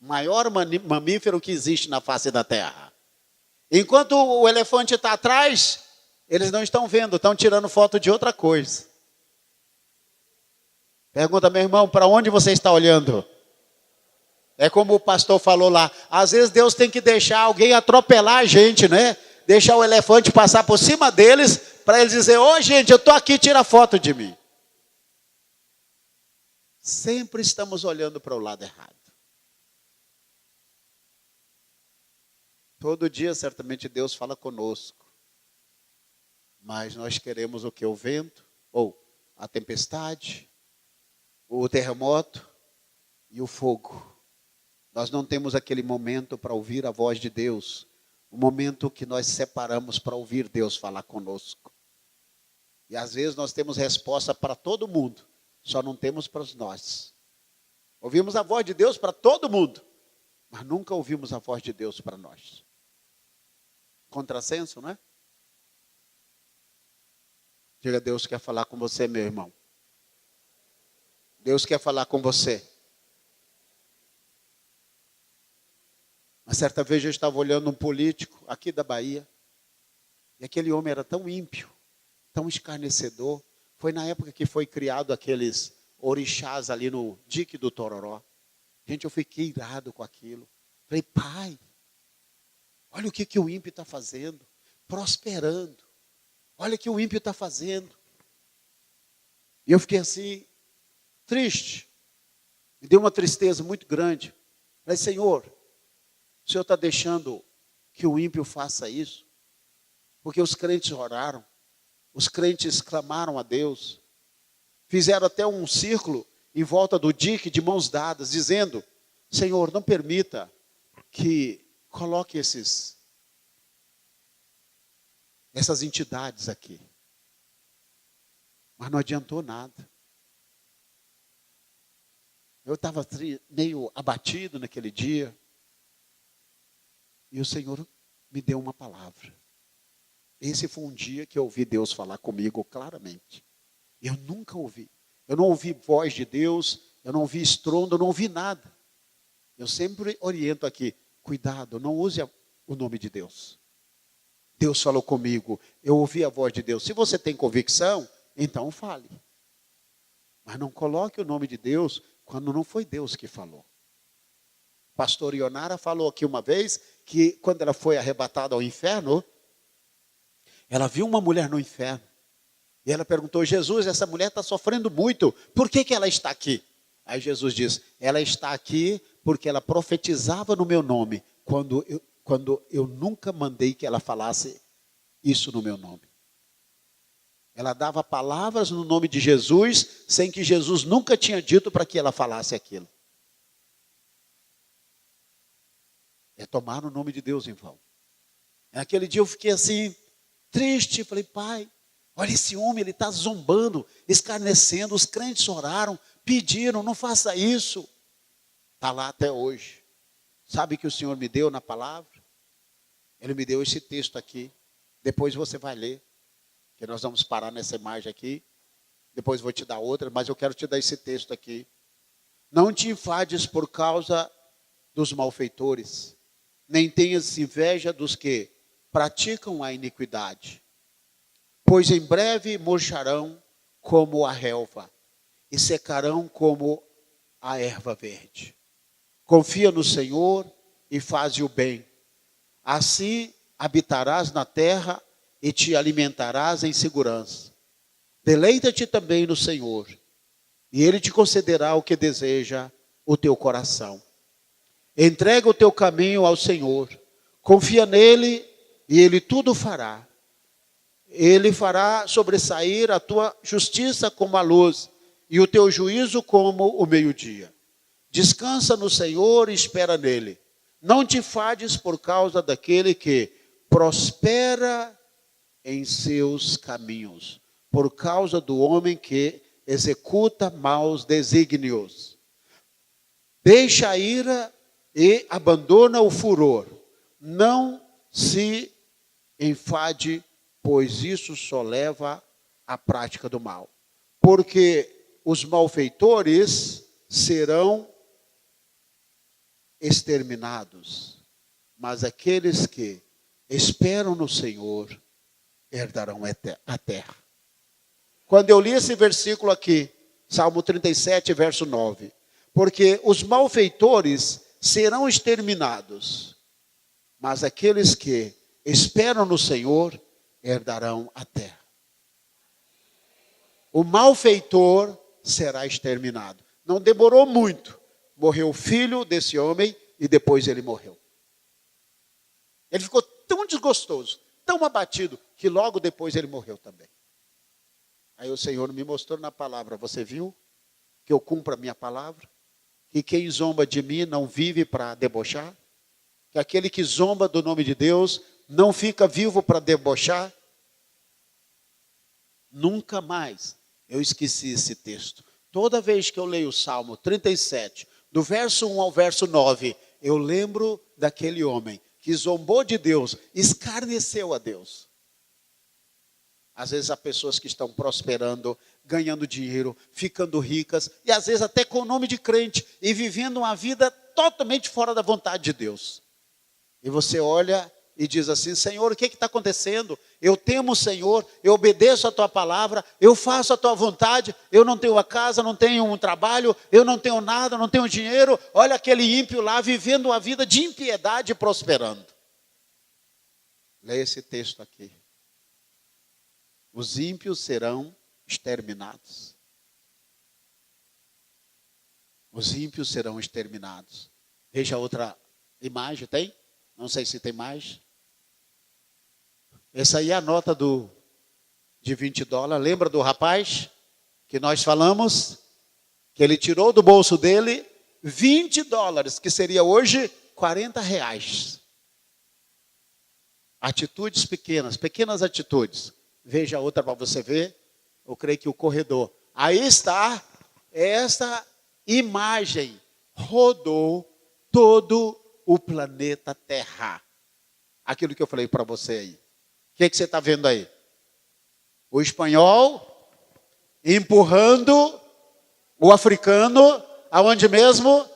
O maior mamífero que existe na face da terra. Enquanto o elefante está atrás, eles não estão vendo, estão tirando foto de outra coisa. Pergunta, meu irmão, para onde você está olhando? É como o pastor falou lá, às vezes Deus tem que deixar alguém atropelar a gente, né? Deixar o elefante passar por cima deles, para eles dizer, ô gente, eu estou aqui, tira foto de mim. Sempre estamos olhando para o lado errado. Todo dia, certamente, Deus fala conosco. Mas nós queremos o que? O vento, ou a tempestade, o terremoto e o fogo. Nós não temos aquele momento para ouvir a voz de Deus. O momento que nós separamos para ouvir Deus falar conosco. E às vezes nós temos resposta para todo mundo. Só não temos para nós. Ouvimos a voz de Deus para todo mundo. Mas nunca ouvimos a voz de Deus para nós. Contrassenso, não é? Diga, Deus quer falar com você, meu irmão. Deus quer falar com você. Uma certa vez eu estava olhando um político aqui da Bahia. E aquele homem era tão ímpio, tão escarnecedor. Foi na época que foi criado aqueles orixás ali no dique do Tororó. Gente, eu fiquei irado com aquilo. Falei, pai, olha o que o ímpio está fazendo. Prosperando. Olha o que o ímpio está fazendo. E eu fiquei assim, triste. Me deu uma tristeza muito grande. Falei, Senhor, o Senhor está deixando que o ímpio faça isso? Porque os crentes oraram. Os crentes clamaram a Deus. Fizeram até um círculo em volta do dique de mãos dadas, dizendo, Senhor, não permita que coloque essas entidades aqui. Mas não adiantou nada. Eu estava meio abatido naquele dia. E o Senhor me deu uma palavra. Esse foi um dia que eu ouvi Deus falar comigo claramente. Eu nunca ouvi. Eu não ouvi voz de Deus, eu não ouvi estrondo, eu não ouvi nada. Eu sempre oriento aqui, cuidado, não use o nome de Deus. Deus falou comigo, eu ouvi a voz de Deus. Se você tem convicção, então fale. Mas não coloque o nome de Deus quando não foi Deus que falou. Pastor Ionara falou aqui uma vez que quando ela foi arrebatada ao inferno, ela viu uma mulher no inferno. E ela perguntou: Jesus, essa mulher está sofrendo muito, por que ela está aqui? Aí Jesus diz: ela está aqui porque ela profetizava no meu nome, quando eu nunca mandei que ela falasse isso no meu nome. Ela dava palavras no nome de Jesus, sem que Jesus nunca tinha dito para que ela falasse aquilo. É tomar o nome de Deus em vão. Naquele dia eu fiquei assim, triste, falei: pai, olha esse homem, ele está zombando, escarnecendo, os crentes oraram, pediram, não faça isso. Está lá até hoje. Sabe o que o Senhor me deu na palavra? Ele me deu esse texto aqui. Depois você vai ler, que nós vamos parar nessa imagem aqui. Depois vou te dar outra, mas eu quero te dar esse texto aqui. Não te enfades por causa dos malfeitores, nem tenhas inveja dos que praticam a iniquidade, pois em breve murcharão como a relva e secarão como a erva verde. Confia no Senhor e faze o bem. Assim habitarás na terra e te alimentarás em segurança. Deleita-te também no Senhor, e Ele te concederá o que deseja o teu coração. Entrega o teu caminho ao Senhor, confia nele e Ele tudo fará. Ele fará sobressair a tua justiça como a luz e o teu juízo como o meio-dia. Descansa no Senhor e espera nele. Não te fades por causa daquele que prospera em seus caminhos, por causa do homem que executa maus desígnios. Deixa a ira e abandona o furor. Não se enfade, pois isso só leva à prática do mal. Porque os malfeitores serão exterminados, mas aqueles que esperam no Senhor herdarão a terra. Quando eu li esse versículo aqui, Salmo 37, verso 9, porque os malfeitores serão exterminados, mas aqueles que esperam no Senhor herdarão a terra. O malfeitor será exterminado. Não demorou muito. Morreu o filho desse homem e depois ele morreu. Ele ficou tão desgostoso, tão abatido, que logo depois ele morreu também. Aí o Senhor me mostrou na palavra: você viu que eu cumpro a minha palavra? Que quem zomba de mim não vive para debochar? Que aquele que zomba do nome de Deus não fica vivo para debochar? Nunca mais eu esqueci esse texto. Toda vez que eu leio o Salmo 37, do verso 1 ao verso 9, eu lembro daquele homem que zombou de Deus, escarneceu a Deus. Às vezes há pessoas que estão prosperando, ganhando dinheiro, ficando ricas, e às vezes até com o nome de crente, e vivendo uma vida totalmente fora da vontade de Deus. E você olha e diz assim: Senhor, o que está acontecendo? Eu temo o Senhor, eu obedeço a tua palavra, eu faço a tua vontade, eu não tenho uma casa, não tenho um trabalho, eu não tenho nada, não tenho dinheiro. Olha aquele ímpio lá vivendo uma vida de impiedade e prosperando. Leia esse texto aqui. Os ímpios serão exterminados. Os ímpios serão exterminados. Veja outra imagem, tem? Não sei se tem mais. Essa aí é a nota de $20. Lembra do rapaz que nós falamos? Que ele tirou do bolso dele $20, que seria hoje R$40. Atitudes pequenas, pequenas atitudes. Veja outra para você ver. Eu creio que o corredor. Aí está, essa imagem rodou todo o planeta Terra. Aquilo que eu falei para você aí. O que você está vendo aí? O espanhol empurrando o africano, aonde mesmo?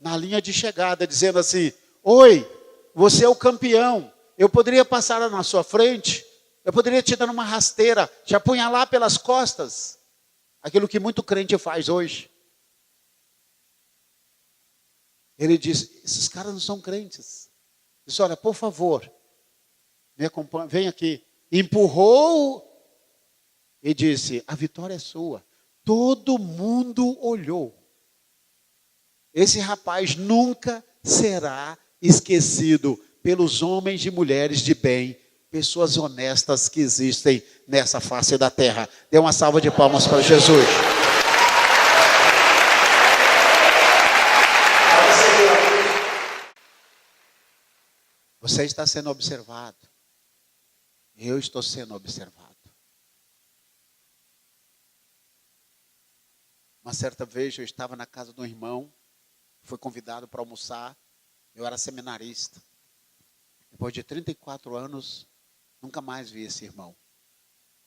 Na linha de chegada, dizendo assim: oi, você é o campeão. Eu poderia passar na sua frente, eu poderia te dar uma rasteira, te apunhalar pelas costas. Aquilo que muito crente faz hoje. Ele disse, esses caras não são crentes. Disse, olha, por favor, me acompanhe, vem aqui. Empurrou e disse, a vitória é sua. Todo mundo olhou. Esse rapaz nunca será esquecido pelos homens e mulheres de bem, pessoas honestas que existem nessa face da terra. Dê uma salva de palmas para Jesus. Você está sendo observado. Eu estou sendo observado. Uma certa vez eu estava na casa de um irmão, fui convidado para almoçar, eu era seminarista. Depois de 34 anos, nunca mais vi esse irmão.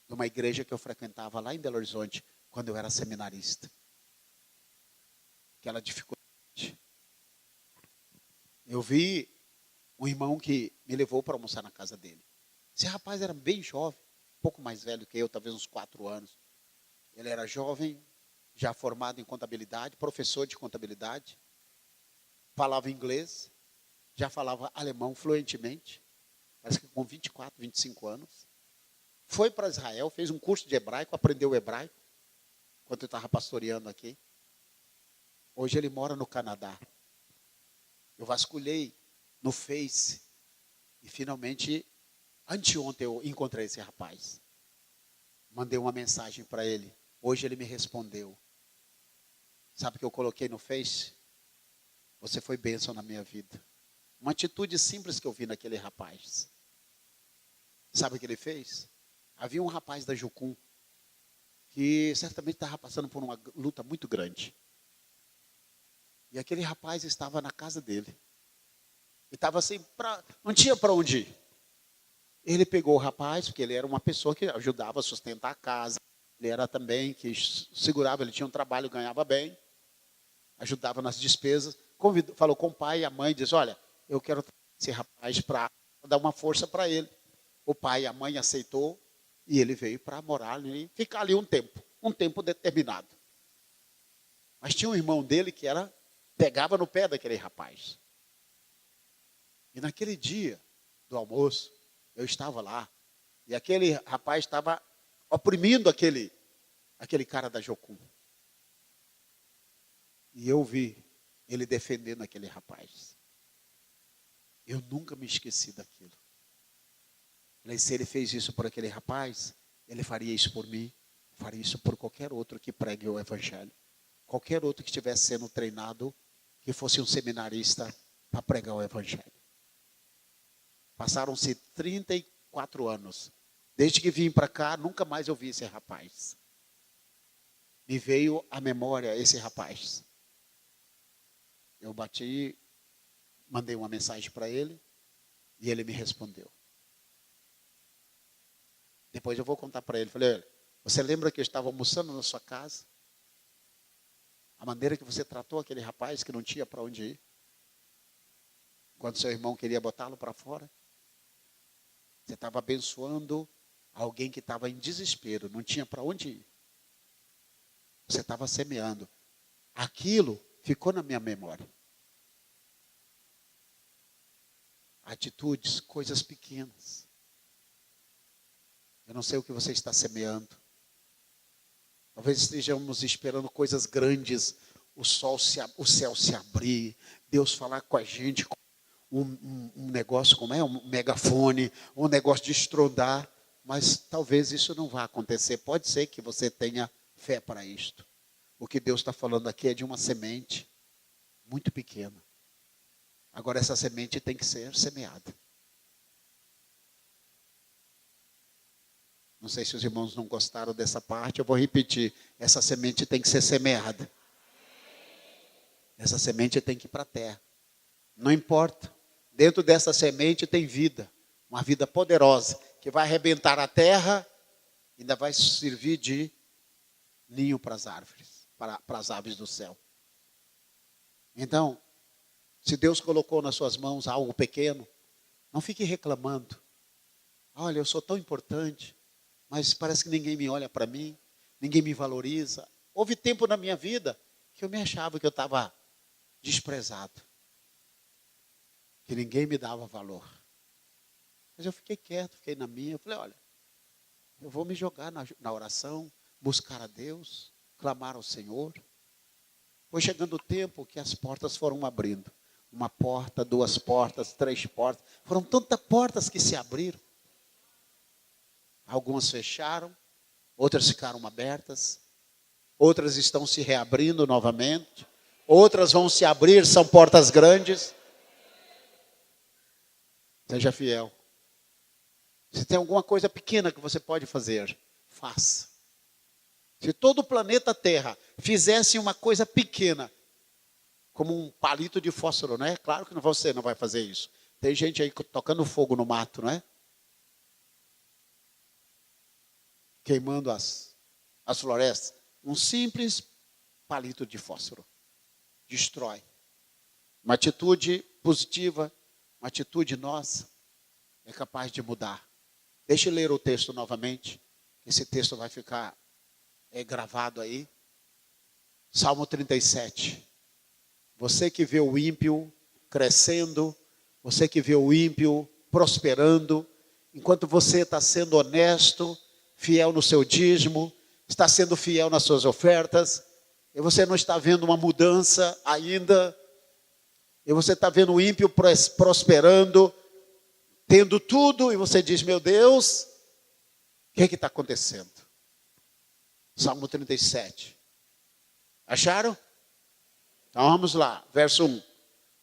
De uma igreja que eu frequentava lá em Belo Horizonte, quando eu era seminarista. Aquela dificuldade. Eu vi um irmão que me levou para almoçar na casa dele. Esse rapaz era bem jovem, um pouco mais velho que eu, talvez uns 4 anos. Ele era jovem, já formado em contabilidade, professor de contabilidade, falava inglês, já falava alemão fluentemente, parece que com 24, 25 anos. Foi para Israel, fez um curso de hebraico, aprendeu hebraico, enquanto eu estava pastoreando aqui. Hoje ele mora no Canadá. Eu vasculhei no Face e finalmente, anteontem eu encontrei esse rapaz. Mandei uma mensagem para ele. Hoje ele me respondeu. Sabe o que eu coloquei no Face? Você foi bênção na minha vida. Uma atitude simples que eu vi naquele rapaz. Sabe o que ele fez? Havia um rapaz da Jucum que certamente estava passando por uma luta muito grande. E aquele rapaz estava na casa dele. E estava assim, não tinha para onde ir. Ele pegou o rapaz, porque ele era uma pessoa que ajudava a sustentar a casa. Ele era também que segurava, ele tinha um trabalho, ganhava bem. Ajudava nas despesas. Falou com o pai e a mãe, disse, olha, eu quero esse rapaz para dar uma força para ele. O pai e a mãe aceitou e ele veio para morar ali, ficar ali um tempo determinado. Mas tinha um irmão dele que pegava no pé daquele rapaz. E naquele dia do almoço, eu estava lá, e aquele rapaz estava oprimindo aquele cara da Jocum. E eu vi ele defendendo aquele rapaz. Eu nunca me esqueci daquilo. Falei, se ele fez isso por aquele rapaz, ele faria isso por mim, faria isso por qualquer outro que pregue o evangelho. Qualquer outro que estivesse sendo treinado, que fosse um seminarista para pregar o evangelho. Passaram-se 34 anos. Desde que vim para cá, nunca mais eu vi esse rapaz. Me veio à memória esse rapaz. Eu mandei uma mensagem para ele e ele me respondeu. Depois eu vou contar para ele. Falei, você lembra que eu estava almoçando na sua casa? A maneira que você tratou aquele rapaz que não tinha para onde ir? Quando seu irmão queria botá-lo para fora? Você estava abençoando alguém que estava em desespero, não tinha para onde ir. Você estava semeando. Aquilo ficou na minha memória. Atitudes, coisas pequenas. Eu não sei o que você está semeando. Talvez estejamos esperando coisas grandes, o céu se abrir, Deus falar com a gente, um negócio como um megafone, um negócio de estrondar, mas talvez isso não vá acontecer. Pode ser que você tenha fé para isto. O que Deus está falando aqui é de uma semente muito pequena. Agora essa semente tem que ser semeada. Não sei se os irmãos não gostaram dessa parte, eu vou repetir. Essa semente tem que ser semeada. Essa semente tem que ir para a terra. Não importa. Dentro dessa semente tem vida. Uma vida poderosa, que vai arrebentar a terra e ainda vai servir de ninho para as árvores, para as aves do céu. Então, se Deus colocou nas suas mãos algo pequeno, não fique reclamando. Olha, eu sou tão importante, mas parece que ninguém me olha para mim, ninguém me valoriza. Houve tempo na minha vida que eu me achava que eu estava desprezado. que ninguém me dava valor. Mas eu fiquei quieto, fiquei na minha. Eu falei, olha, eu vou me jogar na oração, buscar a Deus, clamar ao Senhor. Foi chegando o tempo que as portas foram abrindo. Uma porta, 2 portas, 3 portas. Foram tantas portas que se abriram. Algumas fecharam, outras ficaram abertas. Outras estão se reabrindo novamente. Outras vão se abrir, são portas grandes. Seja fiel. Se tem alguma coisa pequena que você pode fazer, faça. Se todo o planeta Terra fizesse uma coisa pequena, como um palito de fósforo, não é? Claro que você não vai fazer isso. Tem gente aí tocando fogo no mato, não é? Queimando as florestas. Um simples palito de fósforo destrói. Uma atitude positiva, uma atitude nossa, é capaz de mudar. Deixa eu ler o texto novamente. Esse texto vai ficar gravado aí. Salmo 37. Você que vê o ímpio crescendo, você que vê o ímpio prosperando, enquanto você está sendo honesto, fiel no seu dízimo, está sendo fiel nas suas ofertas, e você não está vendo uma mudança ainda, e você está vendo o ímpio prosperando, tendo tudo, e você diz, meu Deus, o que está acontecendo? Salmo 37. Acharam? Então vamos lá, verso 1.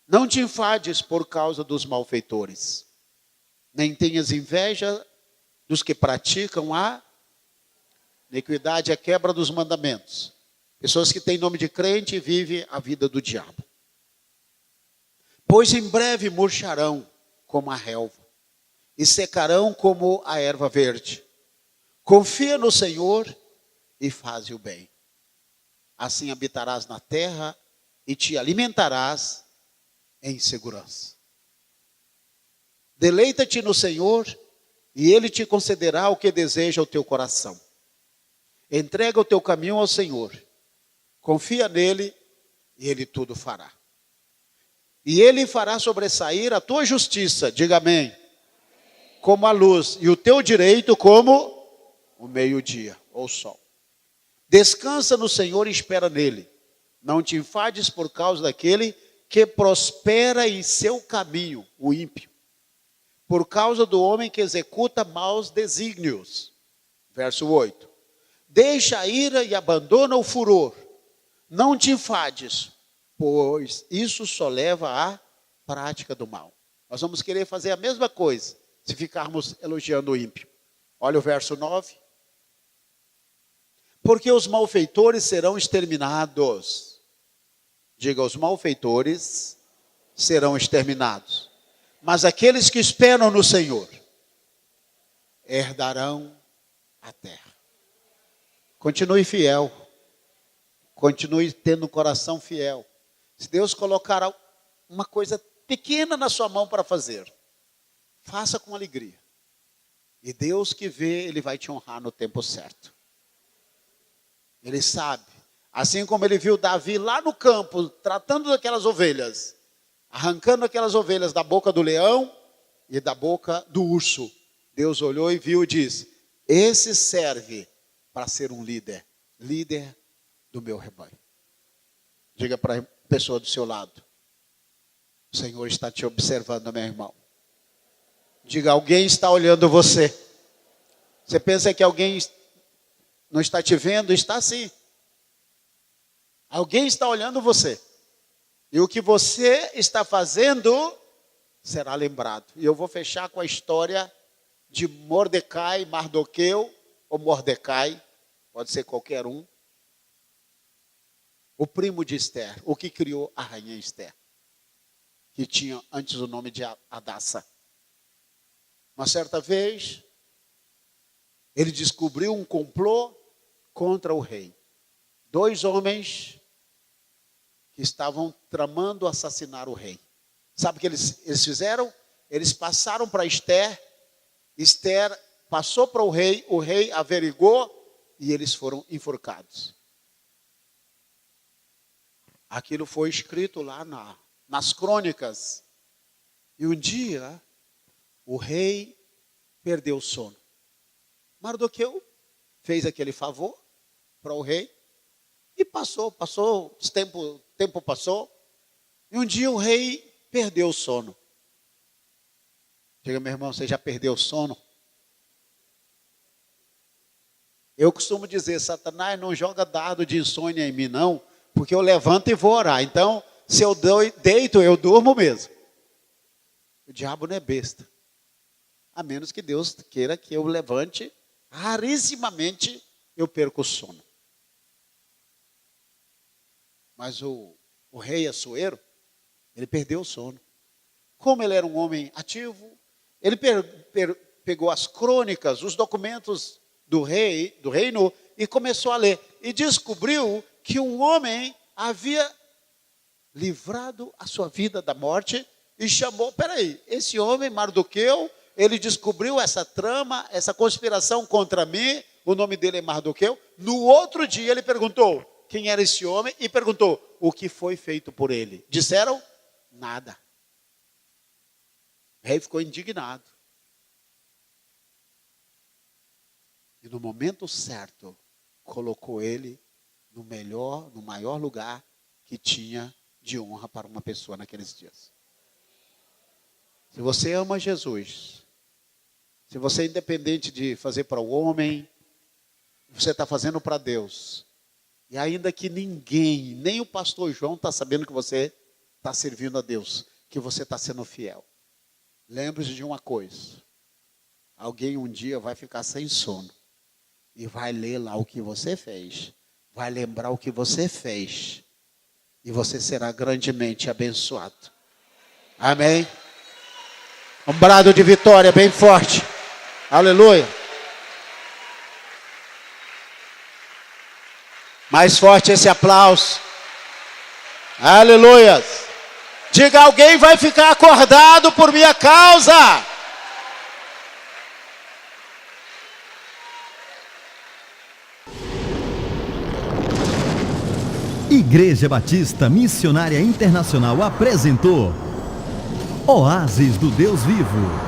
Não te enfades por causa dos malfeitores, nem tenhas inveja dos que praticam a iniquidade, a quebra dos mandamentos. Pessoas que têm nome de crente e vivem a vida do diabo. Pois em breve murcharão como a relva, e secarão como a erva verde. Confia no Senhor e faze o bem. Assim habitarás na terra e te alimentarás em segurança. Deleita-te no Senhor e Ele te concederá o que deseja o teu coração. Entrega o teu caminho ao Senhor. Confia nele e Ele tudo fará. E Ele fará sobressair a tua justiça, diga amém, como a luz, e o teu direito como o meio-dia, ou o sol. Descansa no Senhor e espera nele. Não te enfades por causa daquele que prospera em seu caminho, o ímpio. Por causa do homem que executa maus desígnios. Verso 8. Deixa a ira e abandona o furor. Não te enfades, pois isso só leva à prática do mal. Nós vamos querer fazer a mesma coisa se ficarmos elogiando o ímpio. Olha o verso 9. Porque os malfeitores serão exterminados. Diga, os malfeitores serão exterminados. Mas aqueles que esperam no Senhor herdarão a terra. Continue fiel. Continue tendo um coração fiel. Se Deus colocar uma coisa pequena na sua mão para fazer, faça com alegria. E Deus que vê, Ele vai te honrar no tempo certo. Ele sabe. Assim como Ele viu Davi lá no campo, tratando daquelas ovelhas, arrancando aquelas ovelhas da boca do leão e da boca do urso. Deus olhou e viu e disse, esse serve para ser um líder do meu rebanho. Diga para a pessoa do seu lado, o Senhor está te observando, meu irmão. Diga, alguém está olhando você. Você pensa que alguém não está te vendo? Está sim. Alguém está olhando você. E o que você está fazendo será lembrado. E eu vou fechar com a história de Mordecai, Mardoqueu ou Mordecai. Pode ser qualquer um. O primo de Esther, o que criou a rainha Esther. Que tinha antes o nome de Hadassa. Uma certa vez, ele descobriu um complô contra o rei. 2 homens que estavam tramando assassinar o rei. Sabe o que eles fizeram? Eles passaram para Esther, Esther passou para o rei averigou e eles foram enforcados. Aquilo foi escrito lá nas crônicas. E um dia, o rei perdeu o sono. Mardoqueu fez aquele favor para o rei. E passou, tempo passou. E um dia o rei perdeu o sono. Diga, meu irmão, você já perdeu o sono? Eu costumo dizer, Satanás não joga dado de insônia em mim não, porque eu levanto e vou orar. Então, se eu deito, eu durmo mesmo. O diabo não é besta. A menos que Deus queira que eu levante, rarissimamente eu perco o sono. Mas o rei Assuero, ele perdeu o sono. Como ele era um homem ativo, ele pegou as crônicas, os documentos do reino e começou a ler. E descobriu que um homem havia livrado a sua vida da morte e chamou, peraí, esse homem Mardoqueu, ele descobriu essa trama, essa conspiração contra mim, o nome dele é Mardoqueu. No outro dia ele perguntou quem era esse homem e perguntou o que foi feito por ele. Disseram nada. O rei ficou indignado. E no momento certo, colocou ele no maior lugar que tinha de honra para uma pessoa naqueles dias. Se você ama Jesus, se você é independente de fazer para o homem, você está fazendo para Deus. E ainda que ninguém, nem o pastor João está sabendo que você está servindo a Deus, que você está sendo fiel. Lembre-se de uma coisa. Alguém um dia vai ficar sem sono. E vai ler lá o que você fez. Vai lembrar o que você fez. E você será grandemente abençoado. Amém? Um brado de vitória bem forte. Aleluia. Mais forte esse aplauso. Aleluia. Diga, alguém vai ficar acordado por minha causa. Igreja Batista Missionária Internacional apresentou Oásis do Deus Vivo.